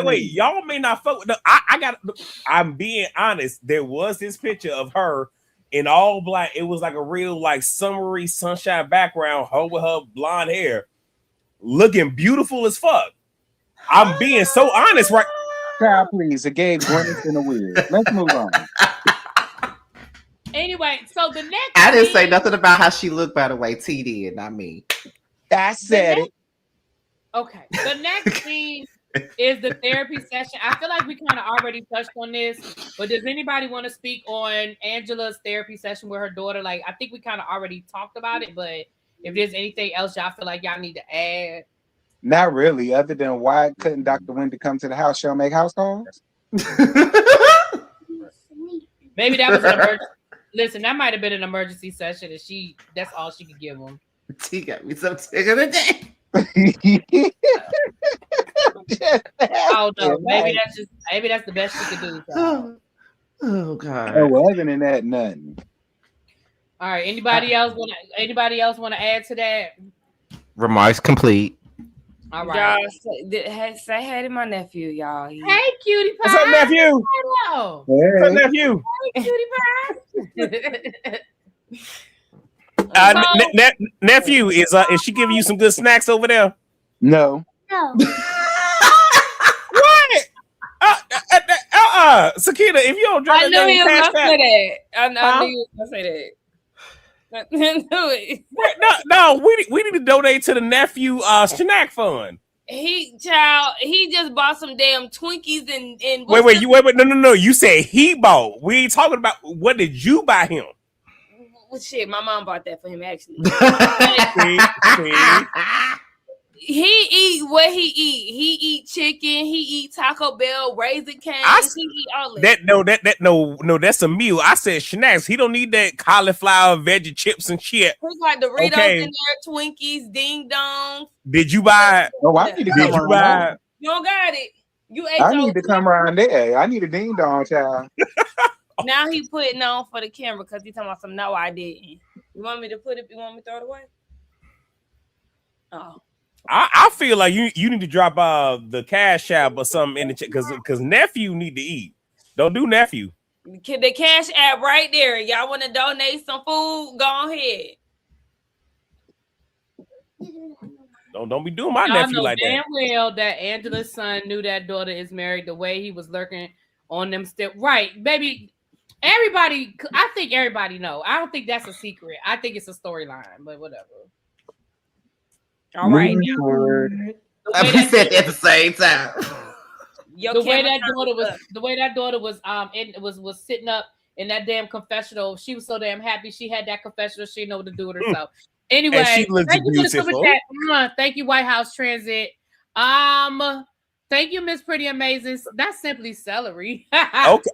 wait. Y'all may not fuck with. I'm being honest. There was this picture of her in all black. It was like a real like summery sunshine background. Her with her blonde hair, looking beautiful as fuck. I'm being so honest, right? Child, please. It gave grimace in a weird. Let's move on. Anyway, so the next. I didn't say nothing about how she looked. By the way, T did, not me. I said it. Okay. The next thing is the therapy session. I feel like we kind of already touched on this, but does anybody want to speak on Angela's therapy session with her daughter? Like, I think we kind of already talked about it, but if there's anything else y'all feel like y'all need to add. Not really, other than why couldn't Dr. Wendy come to the house? She'll make house calls. Maybe that was an emergency. Listen, that might have been an emergency session, and that's all she could give them. T got me so sick of the day. I don't know. Maybe that's the best she could do. Oh God. Oh, other than that, nothing. All right. Anybody else want to add to that? Remarks complete. All right. Y'all say hey to my nephew, y'all. Hey, cutie pie. What's up, nephew? Hello. What's up, nephew? Hey, cutie pie. Nephew, is she giving you some good snacks over there? No. No. What? Sakina, if you don't drop I knew he was gonna say that. I Huh? knew he was gonna say that. I knew it. No, we need to donate to the nephew snack fund. He just bought some damn Twinkies and Wait, no. You said he bought. We ain't talking about what did you buy him? Well, shit, my mom bought that for him actually. he eat what he eat. He eat chicken. He eat Taco Bell, Raisin Cane's. He eat all that. No, that's a meal. I said snacks. He don't need that cauliflower, veggie chips and shit. He got Doritos in there, Twinkies, Ding Dongs. Did you buy? Oh, I need to come around there. You don't got it. You ate. I need to come around there. I need a ding dong, child. Now he putting on for the camera because he talking about some. No, I didn't. You want me to put it? You want me to throw it away? Oh. I feel like you need to drop the cash app or something in the check because nephew need to eat. Don't do nephew. The cash app right there. Y'all want to donate some food? Go ahead. Don't be doing my nephew like that. Damn well that Angela's son knew that daughter is married. The way he was lurking on them still right, baby. Everybody, I think everybody know. I don't think that's a secret. I think it's a storyline, but whatever. All right. We said at the same time. The way that daughter was sitting up in that damn confessional. She was so damn happy. She had that confessional. She didn't know what to do with herself. Anyway, thank you for the thank you, White House Transit. Thank you, Miss Pretty Amazing. That's simply celery.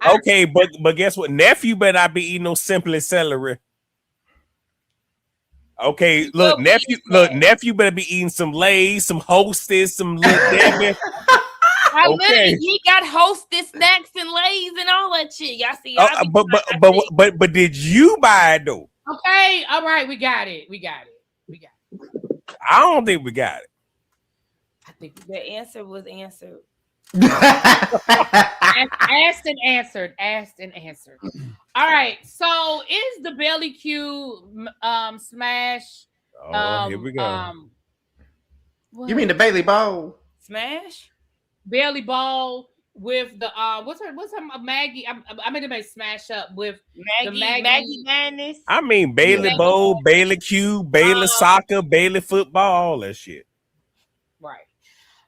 okay, but guess what? Nephew better not be eating no simply celery. Okay, nephew better be eating some Lay's, some Hostess, some Little Debbie. Literally, he got Hostess snacks and Lay's and all that shit. Y'all see? But did you buy it though? Okay, all right, we got it. I don't think we got it. I think the answer was answered. Asked and answered. All right. So is the Belly Q smash? Here we go. You mean the Bailey Bowl smash? Bailey Ball with the what's her Maggie? I meant to make smash up with Maggie Madness. I mean Bailey Bowl, Bailey Q, Bailey soccer, Bailey football, all that shit. Right.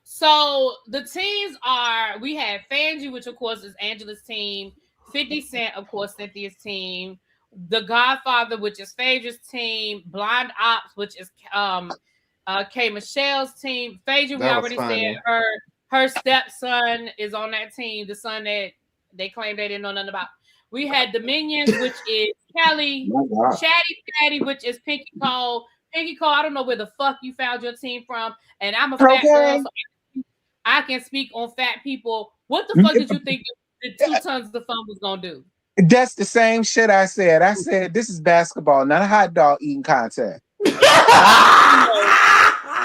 So the teams are, we have Fangie, which of course is Angela's team, 50 Cent, of course, Cynthia's team, The Godfather, which is Phaedra's team, Blind Ops, which is K Michelle's team. Phaedra, we already said her stepson is on that team, the son that they claim they didn't know nothing about. We had Dominions, which is Kelly, Chatty Patty, which is Pinky Cole. Pinky Cole, I don't know where the fuck you found your team from, and I'm a fat girl, so I can speak on fat people. What the fuck did you think the 2 tons of fun was gonna do? That's the same shit I said. I said this is basketball, not a hot dog eating contest.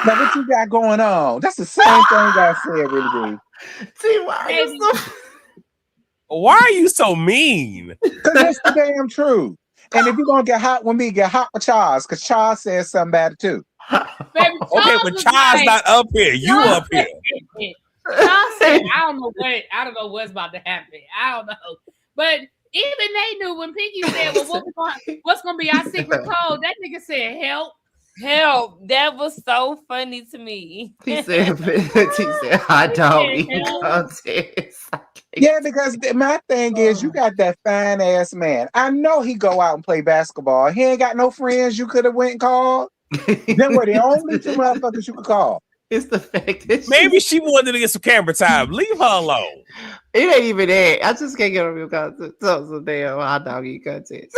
Now what you got going on? That's the same thing I said, really. Why are you so mean? Because that's the damn truth. And if you're gonna get hot with me, get hot with Charles, because Charles says something about it too. Baby, okay, but Charles not up here. You up here. Charles said, I don't know what's about to happen. I don't know. But even they knew when Pinky said, well, what's gonna be our secret code? That nigga said, help. That was so funny to me. He said hot dog eating contest. Yeah, because my thing is, you got that fine ass man. I know he go out and play basketball. He ain't got no friends you could have went and called. Them were the only 2 motherfuckers you could call. It's the fact that maybe she wanted to get some camera time. Leave her alone. It ain't even that. I just can't get on real content. So damn hot dog eating contest.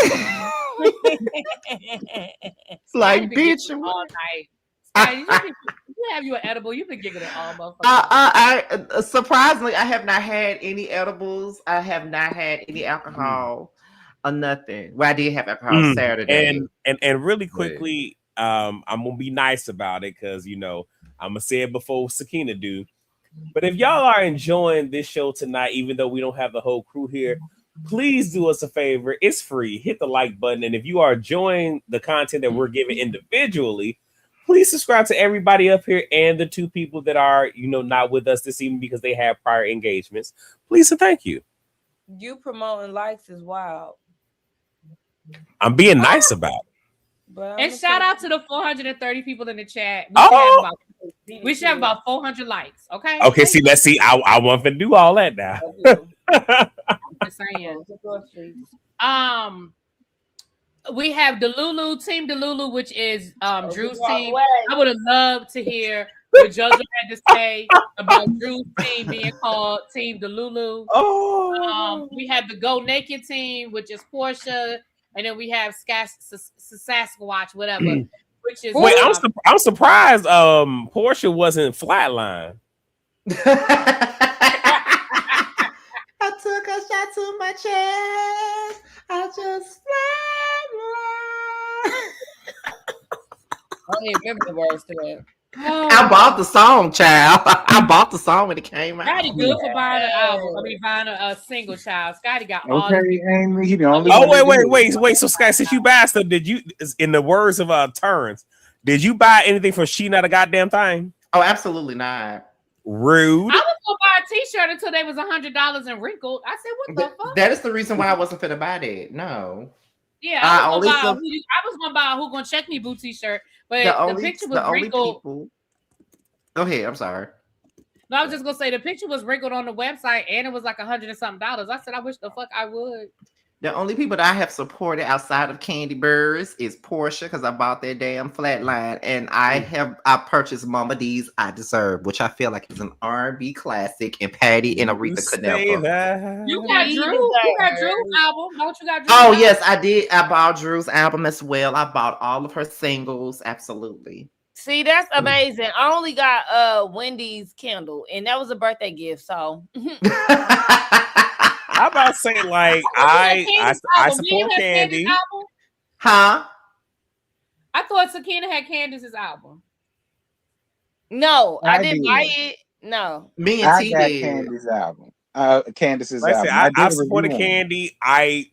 Like bitch all night. You have you an edible. You've been giggling all motherfuckers. Surprisingly, I have not had any edibles. I have not had any alcohol or nothing. Well, I did have alcohol Saturday. And really quickly, I'm gonna be nice about it because I'm gonna say it before Sakina do. But if y'all are enjoying this show tonight, even though we don't have the whole crew here, please do us a favor. It's free. Hit the like button. And if you are enjoying the content that we're giving individually, please subscribe to everybody up here and the 2 people that are, not with us this evening because they have prior engagements. Please and thank you. You promoting likes is wild. I'm being nice about it. And shout out to the 430 people in the chat. We should have about 400 likes. Okay. Okay. See, let's see. I want to do all that now. I'm just saying. We have Delulu, Team Delulu, which is Drew's team. I would have loved to hear what JoJo had to say about Drew's team being called Team Delulu. Oh, we have the Go Naked team, which is Portia, and then we have Sasquatch, whatever. Which is wait, I'm surprised. Portia wasn't Flatline. I took a shot to my chest. I just I don't even remember the words to it. I bought the song, child. I bought the song when it came out. Scotty good for buying an album. I mean, buying a single, child. Scotty got all. Okay, Amy, he the only. Oh, wait. So, Scott, since you bastard, did you, in the words of Terrence, did you buy anything for She Not a Goddamn Thing? Oh, absolutely not. Rude. I was gonna buy a T-shirt until they was $100 and wrinkled. I said, "What the fuck?" That is the reason why I wasn't finna buy that. No. Yeah, I was gonna buy a Who Gonna Check Me Boo T-shirt, but the picture was wrinkled. Go ahead. I'm sorry. No, I was just gonna say the picture was wrinkled on the website, and it was like $100 and something. I said, I wish the fuck I would. The only people that I have supported outside of Candy Birds is Portia, because I bought their damn Flatline, and I purchased Mama D's I Deserve, which I feel like is an R&B classic, and Patty and Aretha could never. You got Drew. You got Drew's album. Don't you got Drew's album? Yes, I did. I bought Drew's album as well. I bought all of her singles. Absolutely. See, that's amazing. I only got Wendy's candle, and that was a birthday gift. So I'm about to say, like, I support Candy. Huh? I thought Sakina had Candace's album. No, I didn't buy it. No, me and T got did. Candy's album. Candace's album. I supported Candy. I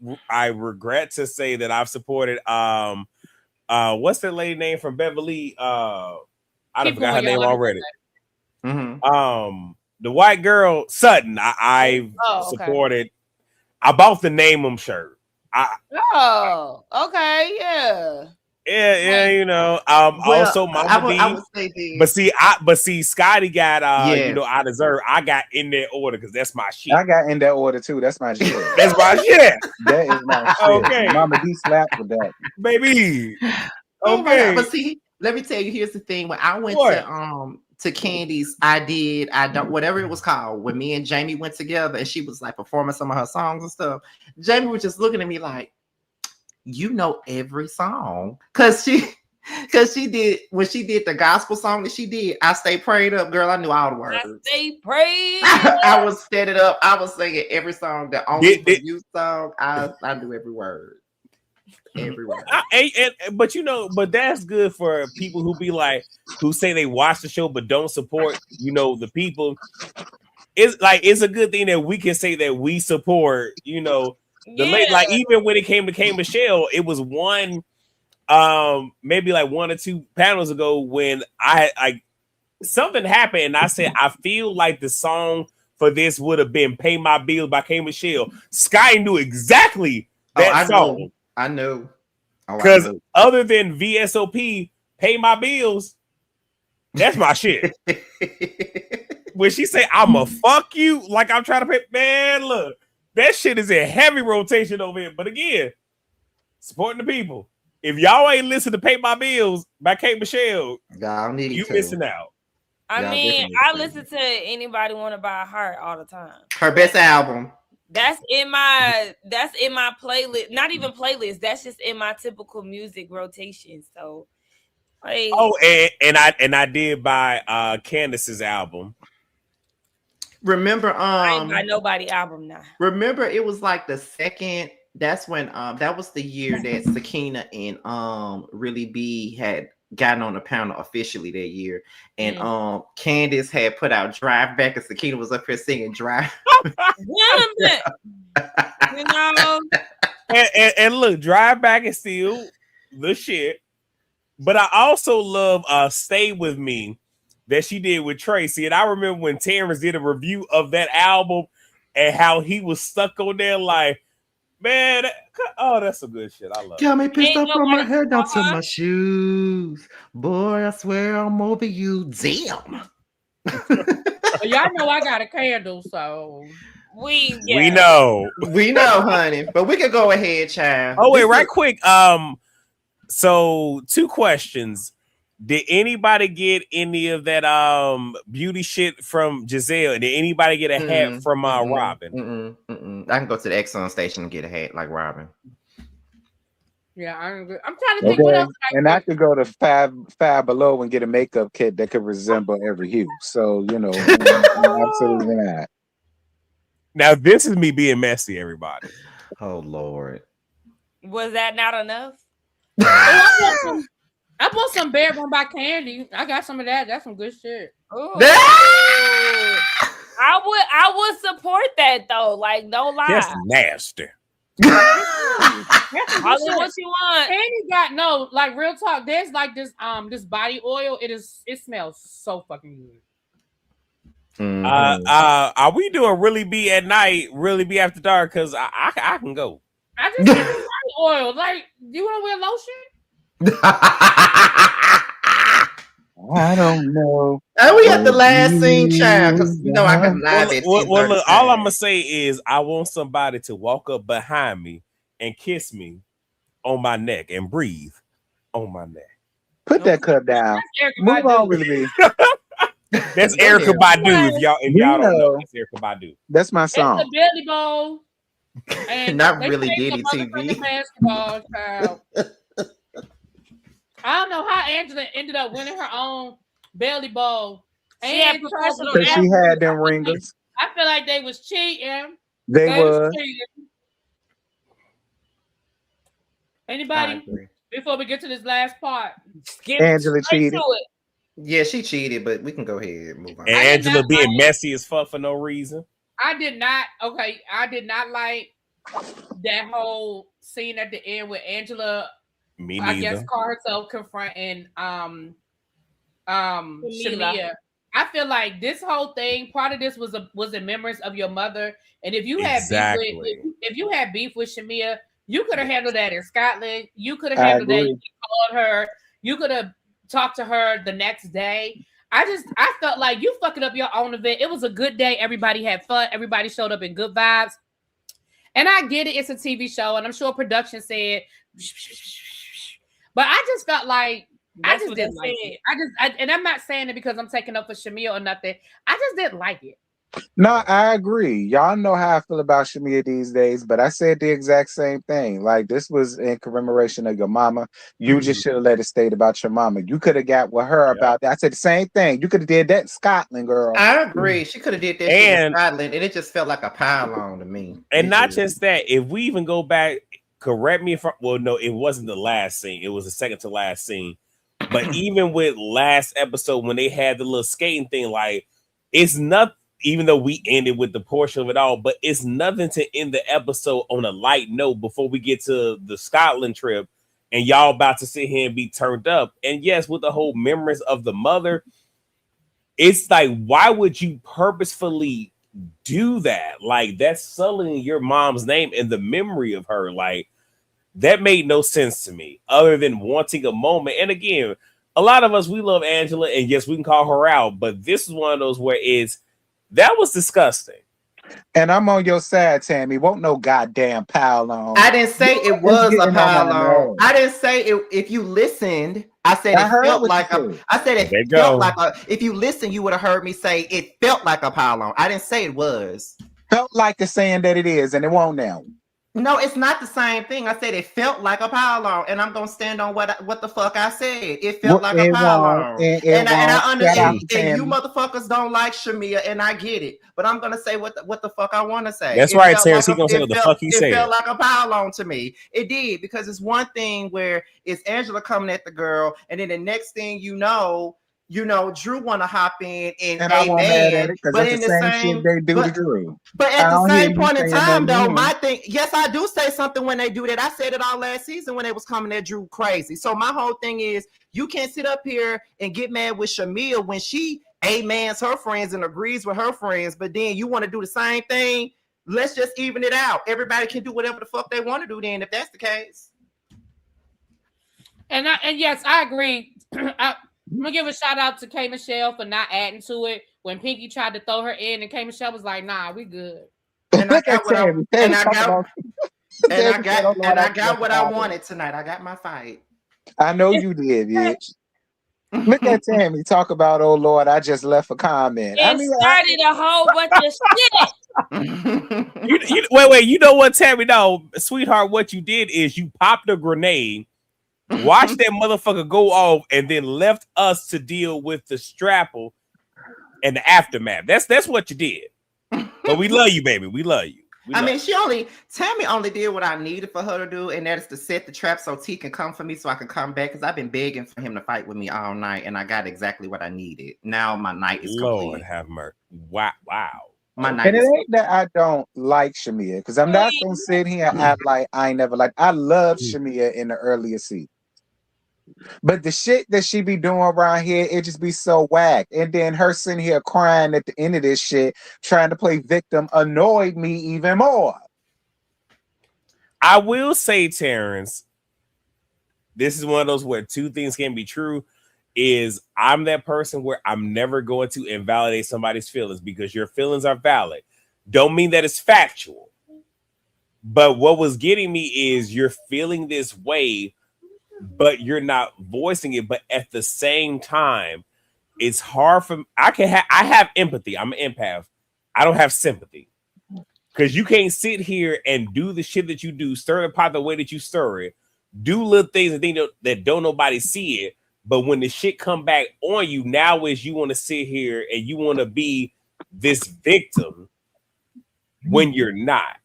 regret to say that I've supported what's that lady name from Beverly? I don't forgot her name already. Mm-hmm. The white girl Sutton. I supported. I bought the Name 'Em shirt. Okay, yeah. Yeah, you know. Also Mama D. I would say but see, Scotty got you know, I Deserve. I got in that order because that's my shit. I got in that order too. That's my shit. That's my shit. That is my shit. Okay. Mama D slapped with that. Baby. Okay. But see, let me tell you, here's the thing. When I went to Candy's, whatever it was called, when me and Jamie went together and she was like performing some of her songs and stuff, Jamie was just looking at me like, you know every song. Cause she did, when she did the gospel song that she did, I Stay Prayed Up, girl, I knew all the words. I Stay Prayed I was set it up. I was singing every song. The Only For You song, I knew every word. Everywhere. But you know, but that's good for people who be like, who say they watch the show but don't support, you know, the people. It's like, it's a good thing that we can say that we support, you know, the late, like, even when it came to K Michelle, it was one maybe like 1 or 2 panels ago when something happened and I said I feel like the song for this would have been Pay My Bills by K Michelle. Sky knew exactly that song. I know. Because other than VSOP, Pay My Bills, that's my shit. When she say, I'ma fuck you, like I'm trying to pay, man, look, that shit is in heavy rotation over here. But again, supporting the people. If y'all ain't listen to Pay My Bills by K Michelle, you missing out. I mean, I listen to Anybody Want to Buy a Heart all the time. Her best album. That's in my playlist. Not even playlist. That's just in my typical music rotation. So, like, and I did buy Candace's album. Remember, I ain't buy nobody album now. Remember, it was like the second. That's when that was the year that Sakina and Really B had gotten on the panel officially that year, and Candace had put out Drive Back, and Sakina was up here singing Drive. You know, and look, Drive Back is still the shit, but I also love Stay With Me that she did with Tracy. And I remember when Terrence did a review of that album and how he was stuck on there like, man, that's some good shit. I love it. Got me pissed off from my head down to my shoes. Boy, I swear I'm over you. Damn. Y'all know I got a candle, so we know. We know, honey. But we can go ahead, child. Oh, wait, right quick. So 2 questions. Did anybody get any of that beauty shit from Giselle? Did anybody get a hat from Robin? I can go to the Exxon station and get a hat like Robin. Yeah, I'm trying to think what else. I could go to Five Below and get a makeup kit that could resemble every hue. So absolutely not. Now this is me being messy, everybody. Oh Lord, was that not enough? I bought some Bear Bone by Candy. I got some of that. That's some good shit. I would support that though. Like, no lie. That's nasty. Only what you want. Candy got like real talk. There's like this body oil. It smells so fucking good. Are we doing Really Be at night? Really Be after dark? Because I can go. I just got body oil. Like, do you want to wear lotion? I don't know. And we at the last scene, child, because I can live it. Well, look, all I'm gonna say is I want somebody to walk up behind me and kiss me on my neck and breathe on my neck. Put that cup down. Move on, Really. That's Erykah Badu. If y'all don't know, that's Erykah Badu. That's my song. It's a belly bowl. And not really Diddy TV. Basketball, child. I don't know how Angela ended up winning her own belly bowl. And because she had them ringers. I feel like they was cheating. They were. Anybody? Before we get to this last part, Angela cheated. Yeah, she cheated, but we can go ahead and move on. And Angela being messy as fuck for no reason. I did not like that whole scene at the end with Angela. Me neither. I guess call herself confronting Shamia. I feel like this whole thing, part of this was in memories of your mother. And if you had beef with Shamia, you could have handled that in Scotland. You could have handled that. You called her. You could have talked to her the next day. I felt like you fucking up your own event. It was a good day. Everybody had fun. Everybody showed up in good vibes. And I get it. It's a TV show. And I'm sure production said, but I just felt like I just didn't like it. And I'm not saying it because I'm taking up for Shamia or nothing. I just didn't like it. No, I agree. Y'all know how I feel about Shamia these days, but I said the exact same thing. Like, this was in commemoration of your mama. You just should have let it state about your mama. You could have got with her about that. I said the same thing. You could have did that in Scotland, girl. I agree. She could have did that shit in Scotland, and it just felt like a pile on to me. And not just that. If we even go back, correct me if no, it wasn't the last scene. It was the second to last scene. But even with last episode, when they had the little skating thing, like, it's not, even though we ended with the portion of it all, but it's nothing to end the episode on a light note before we get to the Scotland trip and y'all about to sit here and be turned up. And yes, with the whole memories of the mother, it's like, why would you purposefully do that? Like, that's sullying your mom's name and the memory of her. Like, that made no sense to me other than wanting a moment. And again, a lot of us, we love Angela, and yes, we can call her out, but this is one of those where that was disgusting. And I'm on your side, Tammy. Won't no goddamn pile on. I didn't say it was a pile on. I didn't say it. If you listened, I said it felt like if you listen, you would have heard me say it felt like a pile on. I didn't say it was. Felt like it's saying that it is, and it won't now. No, it's not the same thing. I said it felt like a pile on, and I'm gonna stand on what the fuck I said. It felt like a pile on, and I understand. And you motherfuckers don't like Shamia, and I get it. But I'm gonna say what the fuck I want to say. That's right, Terrence. He gonna say what the fuck he said. It felt like a pile on to me. It did, because it's one thing where it's Angela coming at the girl, and then the next thing you know, Drew want to hop in and amen. But in the same shit they do to Drew. But at the same point in time, though, my thing, yes, I do say something when they do that. I said it all last season when they was coming at Drew crazy. So my whole thing is, you can't sit up here and get mad with Shamia when she amens her friends and agrees with her friends, but then you want to do the same thing. Let's just even it out. Everybody can do whatever the fuck they want to do then, if that's the case. And yes, I agree. I'm gonna give a shout out to K Michelle for not adding to it when Pinky tried to throw her in, and K Michelle was like, "Nah, we good." And I got what I wanted tonight. I got my fight. I know you did, bitch. Look at Tammy talk about, oh Lord, I just left a comment. It started a whole bunch of shit. Wait, you know what, Tammy? No, sweetheart, what you did is you popped a grenade, watched that motherfucker go off, and then left us to deal with the strapple and the aftermath. That's what you did. But we love you, baby. We love you. Tammy only did what I needed for her to do, and that is to set the trap so T can come for me so I can come back, because I've been begging for him to fight with me all night, and I got exactly what I needed. Now my night is complete. Lord have mercy. Wow. My night and it ain't that I don't like Shamia, because I'm not gonna sit here and act like I ain't never like. I love Shamia in the earlier season. But the shit that she be doing around here, it just be so whack. And then her sitting here crying at the end of this shit, trying to play victim, annoyed me even more. I will say, Terrence, this is one of those where two things can be true. Is I'm that person where I'm never going to invalidate somebody's feelings, because your feelings are valid. Don't mean that it's factual. But what was getting me is you're feeling this way, but you're not voicing it. But at the same time, it's hard for I have empathy. I'm an empath. I don't have sympathy, because you can't sit here and do the shit that you do, stir the pot the way that you stir it, do little things and think that don't nobody see it. But when the shit come back on you, now is you want to sit here and you want to be this victim when you're not.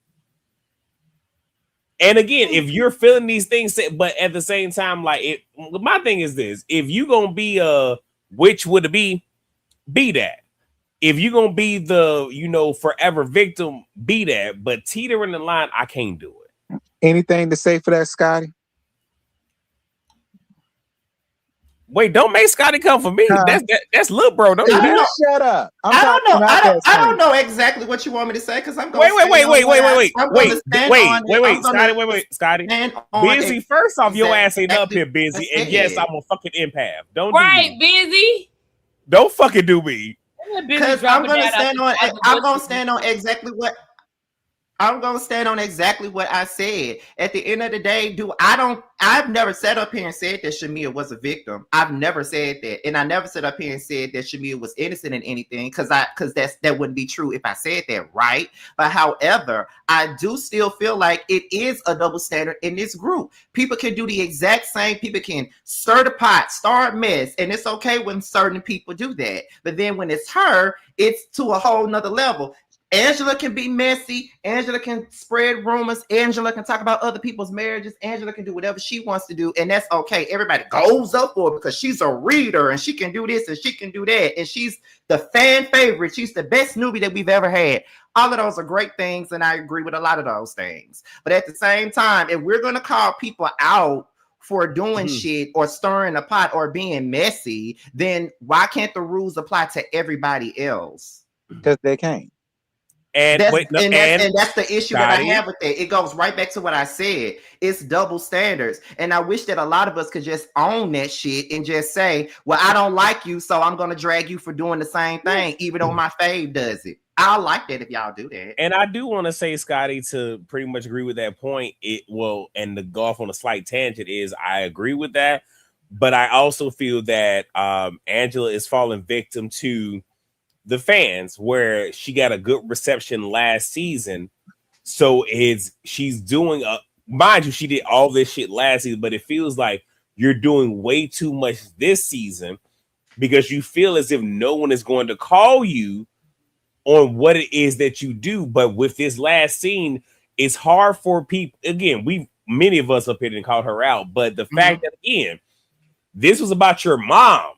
And again, if you're feeling these things, but at the same time, like my thing is this: if you gonna be which would it be that. If you're gonna be the forever victim, be that. But teetering the line, I can't do it. Anything to say for that, Scotty? Wait, don't make Scotty come for me. That's little bro. Don't shut up. I don't know exactly what you want me to say, because I'm going wait, Scotty. Busy. First off, your ass ain't up here, Busy. And yes, I'm a fucking empath. Don't Busy. Don't fucking do me. Because I'm gonna stand on exactly what I said. At the end of the day, I've never sat up here and said that Shamia was a victim. I've never said that. And I never sat up here and said that Shamia was innocent in anything, because that wouldn't be true if I said that, right? But however, I do still feel like it is a double standard in this group. People can do the exact same. People can stir the pot, start mess, and it's okay when certain people do that. But then when it's her, it's to a whole nother level. Angela can be messy. Angela can spread rumors. Angela can talk about other people's marriages. Angela can do whatever she wants to do, and that's okay. Everybody goes up for her because she's a reader and she can do this and she can do that, and she's the fan favorite. She's the best newbie that we've ever had. All of those are great things, and I agree with a lot of those things. But at the same time, if we're going to call people out for doing shit or stirring the pot or being messy, then why can't the rules apply to everybody else? Because they can't. And that's the issue that I have with it. It goes right back to what I said. It's double standards. And I wish that a lot of us could just own that shit and just say, well, I don't like you, so I'm going to drag you for doing the same thing, even though my fave does it. I'll like that if y'all do that. And I do want to say, Scotty, to pretty much agree with that point. And the go off on a slight tangent is I agree with that. But I also feel that Angela is falling victim to the fans, where she got a good reception last season. So she's doing mind you, she did all this shit last season, but it feels like you're doing way too much this season, because you feel as if no one is going to call you on what it is that you do. But with this last scene, it's hard for people. Again, many of us up here didn't call her out, but the fact that, again, this was about your mom.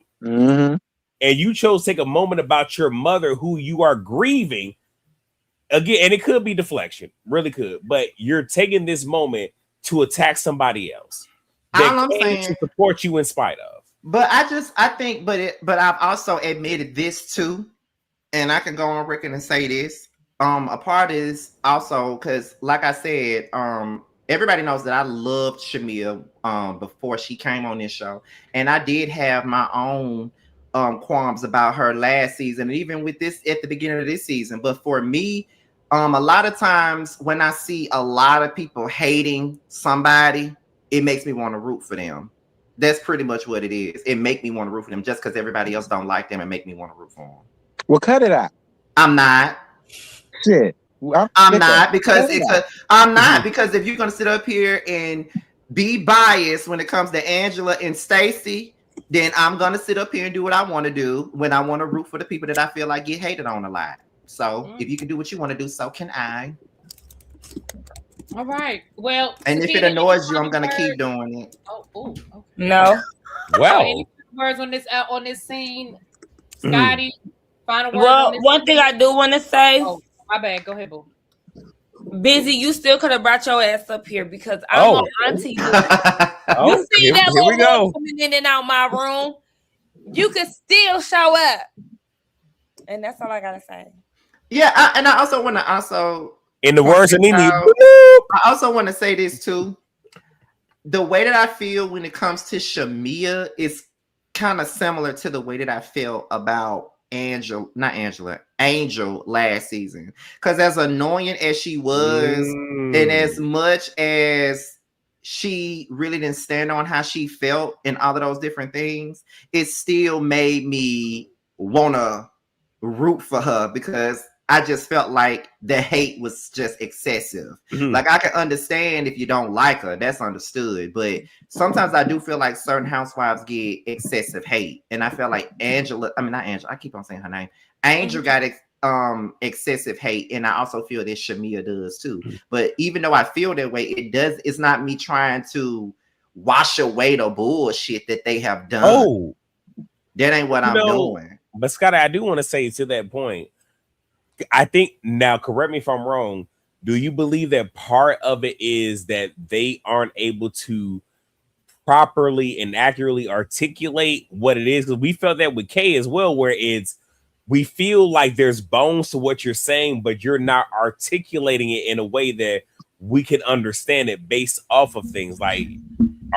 And you chose to take a moment about your mother who you are grieving. Again, and it could be deflection, really could. But you're taking this moment to attack somebody else that came to support you in spite of. But but I've also admitted this too, and I can go on record and say this. A part is also because, like I said, everybody knows that I loved Shamia before she came on this show, and I did have my own qualms about her last season, and even with this at the beginning of this season. But for me, a lot of times when I see a lot of people hating somebody, it makes me want to root for them, That's pretty much what it is. It make me want to root for them just because everybody else don't like them and make me want to root for them. Well, cut it out. I'm not. Shit. I'm not because I'm not because if you're gonna sit up here and be biased when it comes to Angela and Stacey, then I'm gonna sit up here and do what I want to do when I want to root for the people that I feel like get hated on a lot. So if you can do what you want to do, so can I. All right. Well, and if it annoys you, I'm gonna keep doing it. Okay. No. Well, any words on this scene, Scotty? Final words. Well, one thing I do want to say. Oh, my bad. Go ahead, boo. Busy, you still could have brought your ass up here because I'm an auntie. You see that little boy coming in and out my room? You could still show up, and that's all I gotta say. Yeah, I also want to in the words of Nene, I also want to say this too. The way that I feel when it comes to Shamia is kind of similar to the way that I feel about Angel last season. Because as annoying as she was, and as much as she really didn't stand on how she felt and all of those different things, it still made me want to root for her because I just felt like the hate was just excessive. Like I can understand if you don't like her, that's understood. But sometimes I do feel like certain housewives get excessive hate. And I felt like I keep on saying her name. Angel got excessive hate. And I also feel that Shamia does too. But even though I feel that way, it's not me trying to wash away the bullshit that they have done. Oh, that ain't what I'm doing. But Scotty, I do want to say to that point, I think now, correct me if I'm wrong. Do you believe that part of it is that they aren't able to properly and accurately articulate what it is? Because we felt that with Kay as well, where we feel like there's bones to what you're saying, but you're not articulating it in a way that we can understand it based off of things like.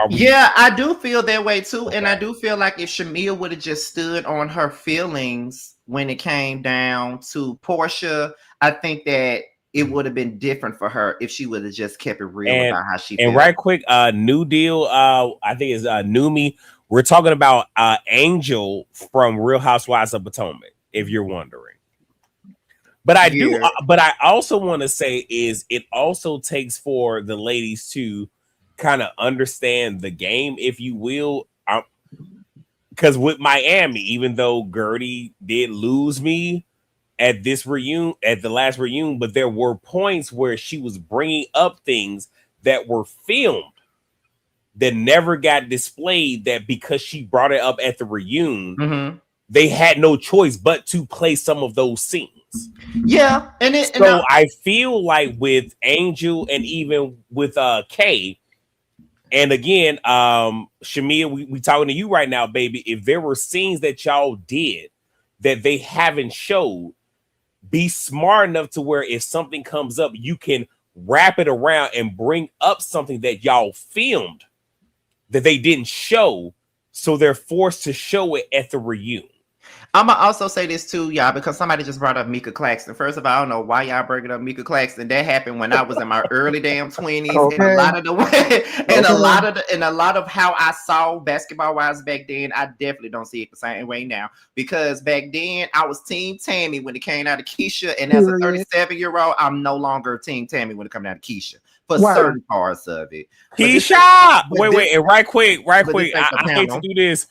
Yeah, I do feel that way too. Okay. And I do feel like if Shamia would have just stood on her feelings when it came down to Portia, I think that it would have been different for her if she would have just kept it real about how she felt. And right quick, New Deal, I think is Numi. We're talking about Angel from Real Housewives of Potomac, if you're wondering. But I also want to say is it also takes for the ladies to kind of understand the game, if you will. Because with Miami, even though Gertie did lose me at this reunion, at the last reunion, but there were points where she was bringing up things that were filmed that never got displayed, that because she brought it up at the reunion, they had no choice but to play some of those scenes. Yeah. I feel like with Angel and even with Kay, and again, Shamia, we talking to you right now, baby. If there were scenes that y'all did that they haven't showed, be smart enough to where if something comes up, you can wrap it around and bring up something that y'all filmed that they didn't show, so they're forced to show it at the reunion. I'm gonna also say this too, y'all, because somebody just brought up Mika Claxton. First of all, I don't know why y'all bringing up Mika Claxton. That happened when I was in my early damn 20s, and a lot of the way, and a lot of how I saw basketball wise back then, I definitely don't see it the same way now. Because back then I was Team Tammy when it came out of Keisha, and as a 37-year-old, I'm no longer Team Tammy when it comes out of Keisha for certain parts of it. Keisha, wait, and right quick, I hate to do this.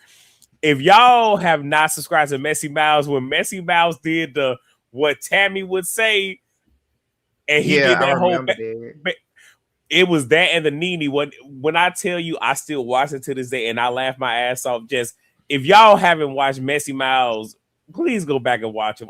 If y'all have not subscribed to Messy Miles, when Messy Miles did what Tammy would say, and he did that whole, it was that and the Nene. When I tell you, I still watch it to this day, and I laugh my ass off. Just if y'all haven't watched Messy Miles, please go back and watch him.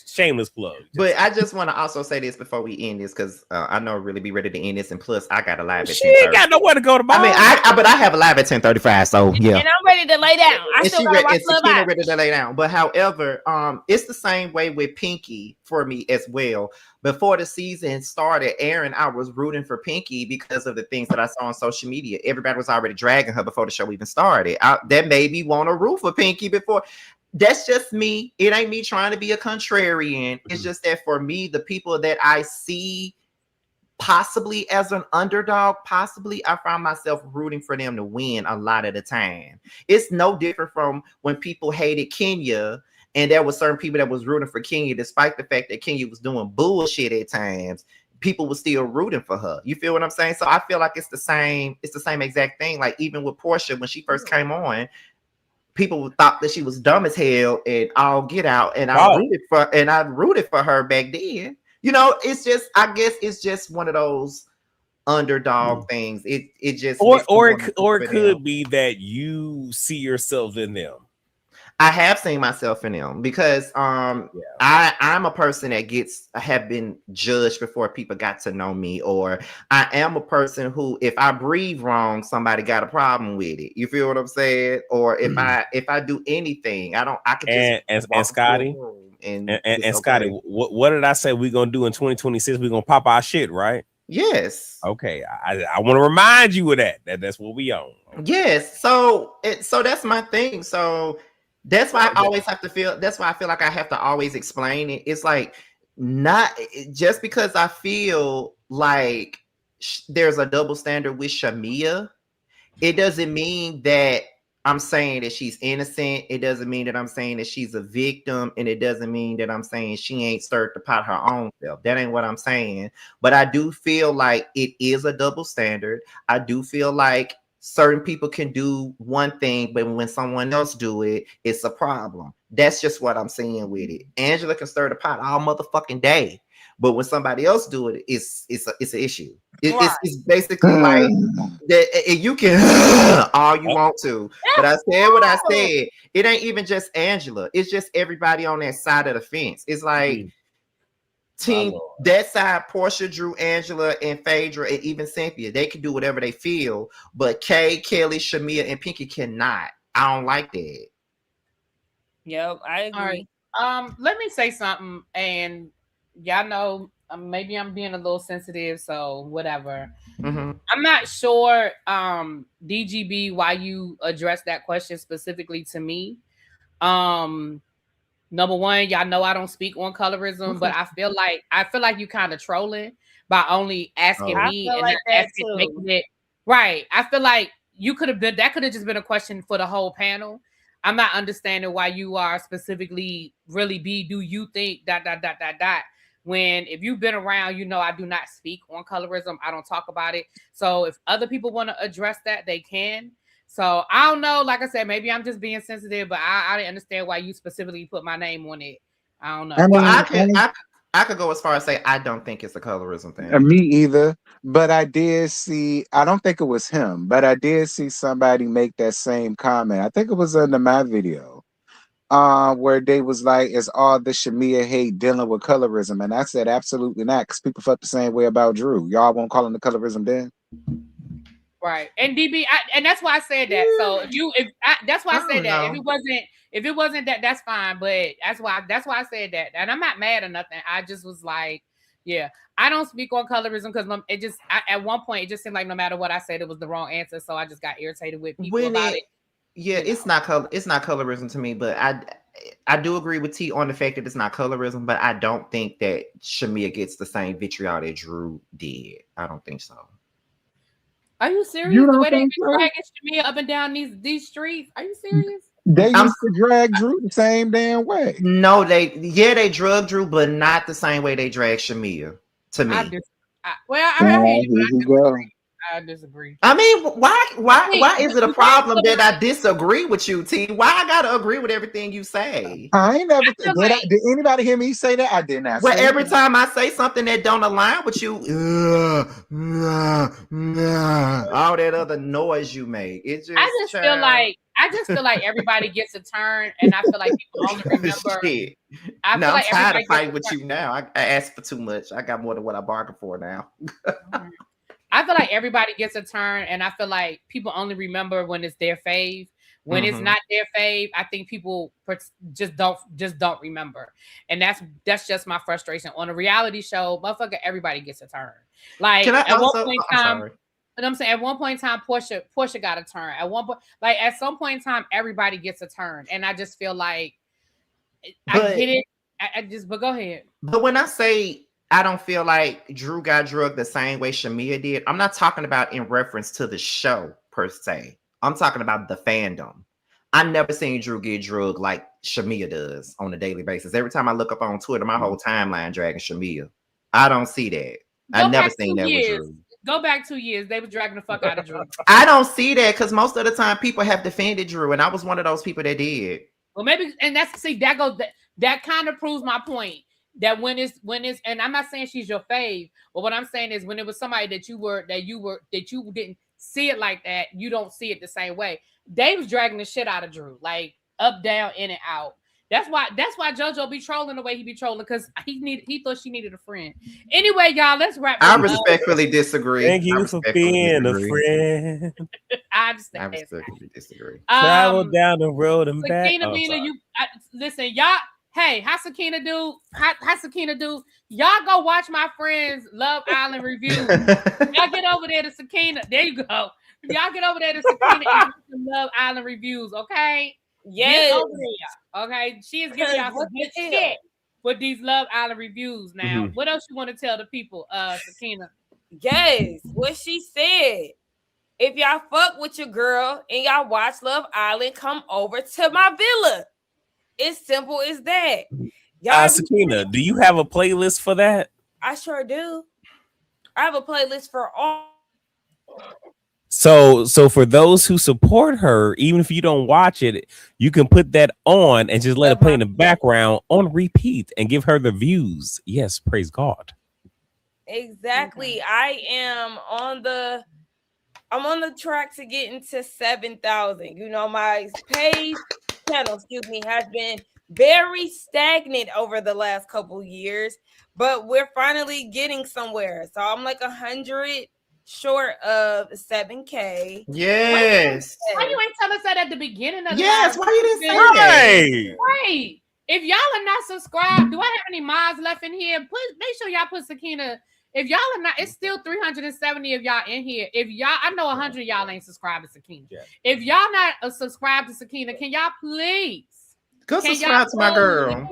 Shameless plug. But I just want to also say this before we end this, because I know really be ready to end this, and plus I got a live at 10:30. She ain't got nowhere to go to. But I have a live at 10:35, so yeah. And I'm ready to lay down. I still gotta watch Love Island. Ready to lay down. But however, it's the same way with Pinky for me as well. Before the season started, Aaron, I was rooting for Pinky because of the things that I saw on social media. Everybody was already dragging her before the show even started. That made me want to root for Pinky before. That's just me. It ain't me trying to be a contrarian. It's just that for me, the people that I see possibly as an underdog, possibly I found myself rooting for them to win a lot of the time. It's no different from when people hated Kenya and there were certain people that was rooting for Kenya despite the fact that Kenya was doing bullshit at times. People were still rooting for her. You feel what I'm saying? So I feel like it's the same exact thing. Like even with Portia when she first came on, people thought that she was dumb as hell and all get out, and I rooted for her back then. You know, it's just, I guess it's just one of those underdog things. It just or it could be that you see yourself in them. I have seen myself in them because I'm a person that have been judged before people got to know me, or I am a person who, if I breathe wrong, somebody got a problem with it. You feel what I'm saying? Or if I do anything, I can just and Scotty and Scotty, what did I say we're gonna do in 2026? We're gonna pop our shit, right? Yes. Okay. I want to remind you of that. That's what we own. Yes. So that's my thing. So that's why I always have to feel. That's why I feel like I have to always explain it. It's like not just because I feel like there's a double standard with Shamia, it doesn't mean that I'm saying that she's innocent. It doesn't mean that I'm saying that she's a victim, and it doesn't mean that I'm saying she ain't stirred the pot her own self. That ain't what I'm saying. But I do feel like it is a double standard. I do feel like certain people can do one thing, but when someone else do it, it's a problem. That's just what I'm saying with it. Angela can stir the pot all motherfucking day, but when somebody else do it, it's an issue. It's basically like that. You can all you want to, but I said what I said. It ain't even just Angela. It's just everybody on that side of the fence. It's like team that side, Portia, Drew, Angela, and Phaedra, and even Cynthia, they can do whatever they feel, but Kay, Kelly, Shamia, and Pinky cannot. I don't like that. Yep, I agree. All right. Let me say something, and y'all know maybe I'm being a little sensitive, so whatever. I'm not sure, DGB, why you addressed that question specifically to me. Number one, y'all know I don't speak on colorism, but I feel like you kind of trolling by only asking me and like not making it right. I feel like you could have been, that could have just been a question for the whole panel. I'm not understanding why you are specifically really do you think ... when if you've been around, you know I do not speak on colorism. I don't talk about it. So if other people want to address that, they can. So I don't know. Like I said, maybe I'm just being sensitive, but I didn't understand why you specifically put my name on it. I don't know. Well, I could go as far as say I don't think it's a colorism thing. Me either. But I did see, I don't think it was him, but I did see somebody make that same comment. I think it was under my video, where they was like, "Is all the Shamia hate dealing with colorism?" And I said, absolutely not, because people felt the same way about Drew. Y'all won't call him the colorism then? Right. And DB, and that's why I said that. So that's why I said that. If it wasn't that, that's fine. But that's why I said that. And I'm not mad or nothing. I just was like, yeah, I don't speak on colorism because it just at one point it just seemed like no matter what I said, it was the wrong answer. So I just got irritated with people about it. Yeah, it's not colorism to me, but I do agree with T on the fact that it's not colorism, but I don't think that Shamia gets the same vitriol that Drew did. I don't think so. Are you serious? The way they be dragging Shamia up and down these streets? Are you serious? They used to drag Drew the same damn way. No, they drug Drew, but not the same way they drag Shamia. To me, I disagree. I mean, why is it a problem that I disagree with you, T? Why I gotta agree with everything you say? I ain't never. Did anybody hear me say that? I did not. Well, every time I say something that don't align with you, all that other noise you make, it just. I just feel like everybody gets a turn, and I feel like people only remember. I'm tired of fighting with you now. I asked for too much. I got more than what I bargained for now. I feel like everybody gets a turn, and I feel like people only remember when it's their fave. When it's not their fave, I think people just don't remember, and that's just my frustration on a reality show. Motherfucker, everybody gets a turn. Like at one point in time, and I'm saying at one point in time, Portia got a turn. At one point, like at some point in time, everybody gets a turn, and I just feel like I get it. But go ahead. But when I say I don't feel like Drew got drugged the same way Shamia did. I'm not talking about in reference to the show per se. I'm talking about the fandom. I never seen Drew get drugged like Shamia does on a daily basis. Every time I look up on Twitter, my whole timeline dragging Shamia. I don't see that. I never seen that with Drew. Go back 2 years. They was dragging the fuck out of Drew. I don't see that because most of the time people have defended Drew, and I was one of those people that did. Well, maybe, and that kind of proves my point. That when it's, and I'm not saying she's your fave, but what I'm saying is when it was somebody that you didn't see it like that, you don't see it the same way. They was dragging the shit out of Drew, like up, down, in and out. That's why JoJo be trolling the way he be trolling, because he thought she needed a friend. Anyway, y'all, let's wrap. I respectfully disagree. Thank you for being a friend. I understand. I respectfully disagree. Travel down the road and back. Listen, y'all. Hey, how Sakina do? Y'all go watch my friends' Love Island review. Y'all get over there to Sakina. There you go. Y'all get over there to Sakina and get some Love Island reviews, okay? Yes. Get over there, okay? She is giving y'all some good shit with these Love Island reviews. Now, what else you want to tell the people, Sakina? Yes, what she said. If y'all fuck with your girl and y'all watch Love Island, come over to my villa. It's simple as that. Sakina, do you have a playlist for that? I sure do. I have a playlist for all. So for those who support her, even if you don't watch it, you can put that on and just let it play in the background on repeat and give her the views. Yes, praise God. Exactly. I'm on the track to get into 7,000. You know, my channel, has been very stagnant over the last couple years, but we're finally getting somewhere. So I'm like 100 short of 7K. Yes. Why you ain't tell us that at the beginning of the Yes, why you didn't say that? Right. If y'all are not subscribed, do I have any mods left in here? Please make sure y'all put Sakina. If y'all are not, it's still 370 of y'all in here. If y'all, I know 100 of y'all ain't subscribed to Sakina. Yeah. If y'all not subscribed to Sakina, can y'all please subscribe to my girl?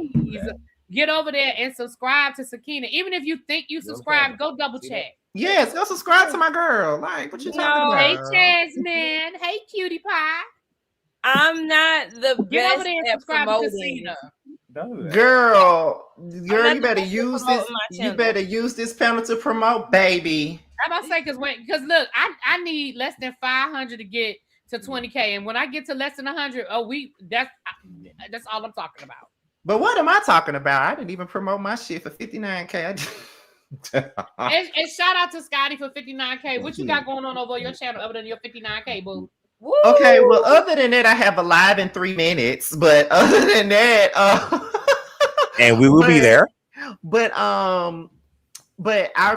Get over there and subscribe to Sakina. Even if you think you subscribe, go double check. Yes, go subscribe to my girl. Like, what you talking about? Hey, Jasmine. Hey, cutie pie. I'm not the Get best over there and at subscribe to promoting. Girl, you better use this. You better use this panel to promote, baby. I'm about to say, because look, I need less than 500 to get to 20K, and when I get to less than 100, that's all I'm talking about. But what am I talking about? I didn't even promote my shit for 59K. And shout out to Scotty for 59K. What you got going on over your channel other than your 59K, boo? Woo! Okay, well, other than that, I have a live in 3 minutes. But other than that, and we will be there. But our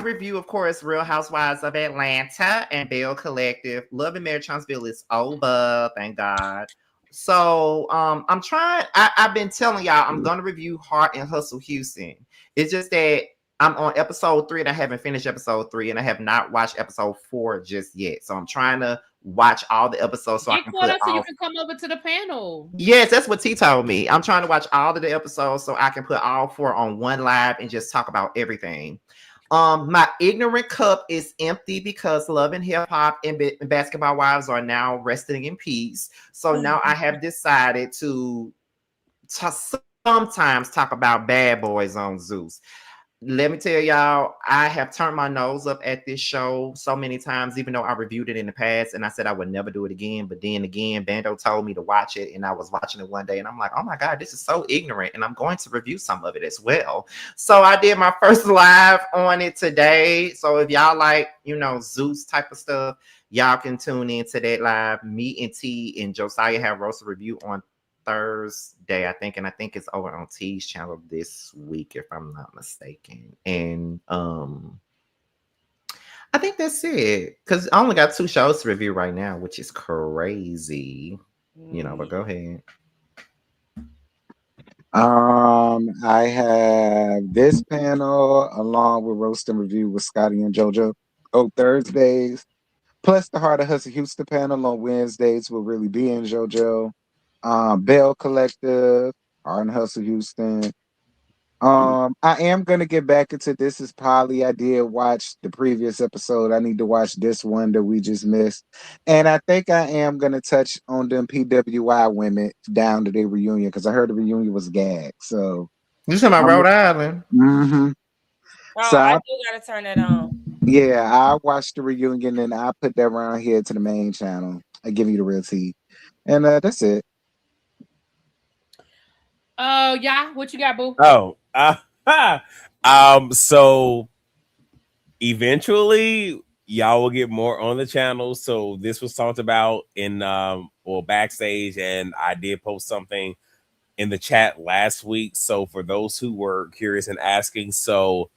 review, of course, Real Housewives of Atlanta and Belle Collective. Love and Marriage Huntsville is over, thank God. So I'm trying. I've been telling y'all I'm gonna review Heart and Hustle Houston. It's just that I'm on episode 3 and I haven't finished episode 3, and I have not watched episode 4 just yet. So I'm trying to watch all the episodes so I can put so you can come over to the panel. Yes, that's what T told me. I'm trying to watch all of the episodes so I can put all 4 on one live and just talk about everything. My ignorant cup is empty because Love and Hip Hop and Basketball Wives are now resting in peace. So now I have decided to sometimes talk about Bad Boys on Zeus. Let me tell y'all, I have turned my nose up at this show so many times, even though I reviewed it in the past and I said I would never do it again. But then again, Bando told me to watch it and I was watching it one day and I'm like, oh my God, this is so ignorant. And I'm going to review some of it as well. So I did my first live on it today. So if y'all like, Zeus type of stuff, y'all can tune into that live. Me and T and Josiah have roasted review on Thursday, I think, and I think it's over on T's channel this week, if I'm not mistaken. And I think that's it, because I only got 2 shows to review right now, which is crazy, but go ahead. I have this panel along with Roast and Review with Scotty and JoJo on Thursdays, plus the Heart of Hustle Houston panel on Wednesdays with Really B and JoJo. Belle Collective, Heart and Hustle Houston, I am gonna get back into This Is Polly. I did watch the previous episode. I need to watch this one that we just missed. And I think I am gonna touch on them PWI women down to their reunion because I heard the reunion was gag. So You talking about Rhode Island? Mm-hmm. Oh, So I do gotta turn that on. yeah, I watched the reunion and I put that around here to the main channel. I give you the real tea. And that's it. Yeah, what you got, boo? So eventually y'all will get more on the channel. So this was talked about in backstage, and I did post something in the chat last week. So for those who were curious and asking, so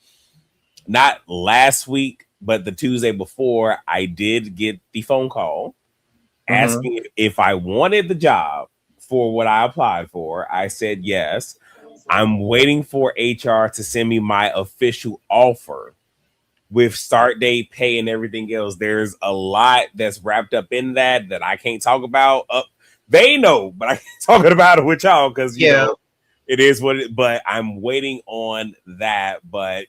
not last week, but the Tuesday before, I did get the phone call asking if I wanted the job for what I applied for. I said yes. I'm waiting for HR to send me my official offer with start date, pay, and everything else. There's a lot that's wrapped up in that I can't talk about. They know, but I can't talk about it with y'all because you know it is what it. But I'm waiting on that. But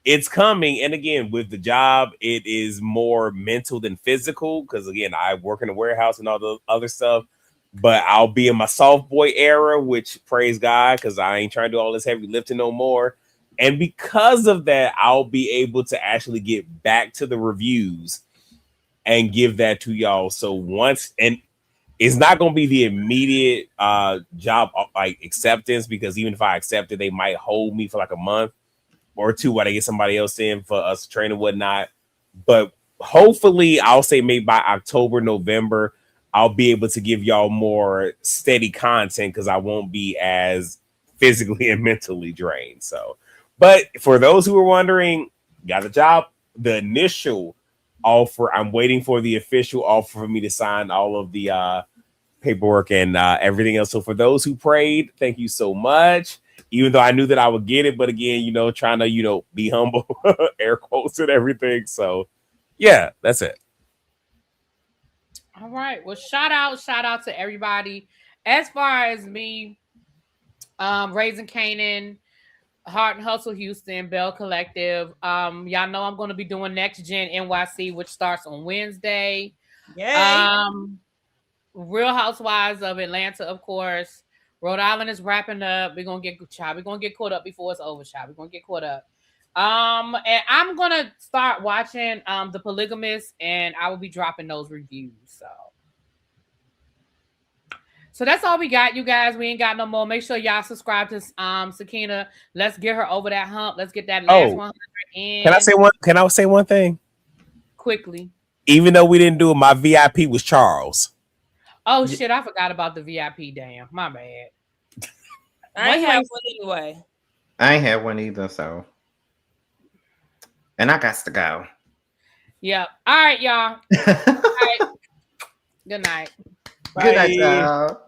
it's coming. And again, with the job, it is more mental than physical because again, I work in a warehouse and all the other stuff. But I'll be in my soft boy era, which praise God, because I ain't trying to do all this heavy lifting no more. And because of that, I'll be able to actually get back to the reviews and give that to y'all. So once, and it's not going to be the immediate job like acceptance, because even if I accept it, they might hold me for like a month or two while they get somebody else in for us to train and whatnot. But hopefully, I'll say maybe by October, November, I'll be able to give y'all more steady content because I won't be as physically and mentally drained. So, but for those who are wondering, got a job. The initial offer, I'm waiting for the official offer for me to sign all of the paperwork and everything else. So for those who prayed, thank you so much. Even though I knew that I would get it, but again, you know, trying to, you know, be humble, air quotes and everything. So yeah, that's it. All right. Well, shout out to everybody. As far as me, Raising Canaan, Heart and Hustle Houston, Bell Collective. Y'all know I'm going to be doing Next Gen NYC, which starts on Wednesday. Yay. Real Housewives of Atlanta, of course. Rhode Island is wrapping up. We're gonna get caught up before it's over, child. We're gonna get caught up. And I'm gonna start watching The Polygamist, and I will be dropping those reviews. So that's all we got, you guys. We ain't got no more. Make sure y'all subscribe to Sakina. Let's get her over that hump. Let's get that last 100 in. Can I say one thing? Quickly. Even though we didn't do it, my VIP was Charles. Oh shit, I forgot about the VIP. Damn, my bad. I ain't have one anyway. I ain't had one either, so. And I got to go. Yep. All right, y'all. All right. Good night. Bye. Good night, y'all.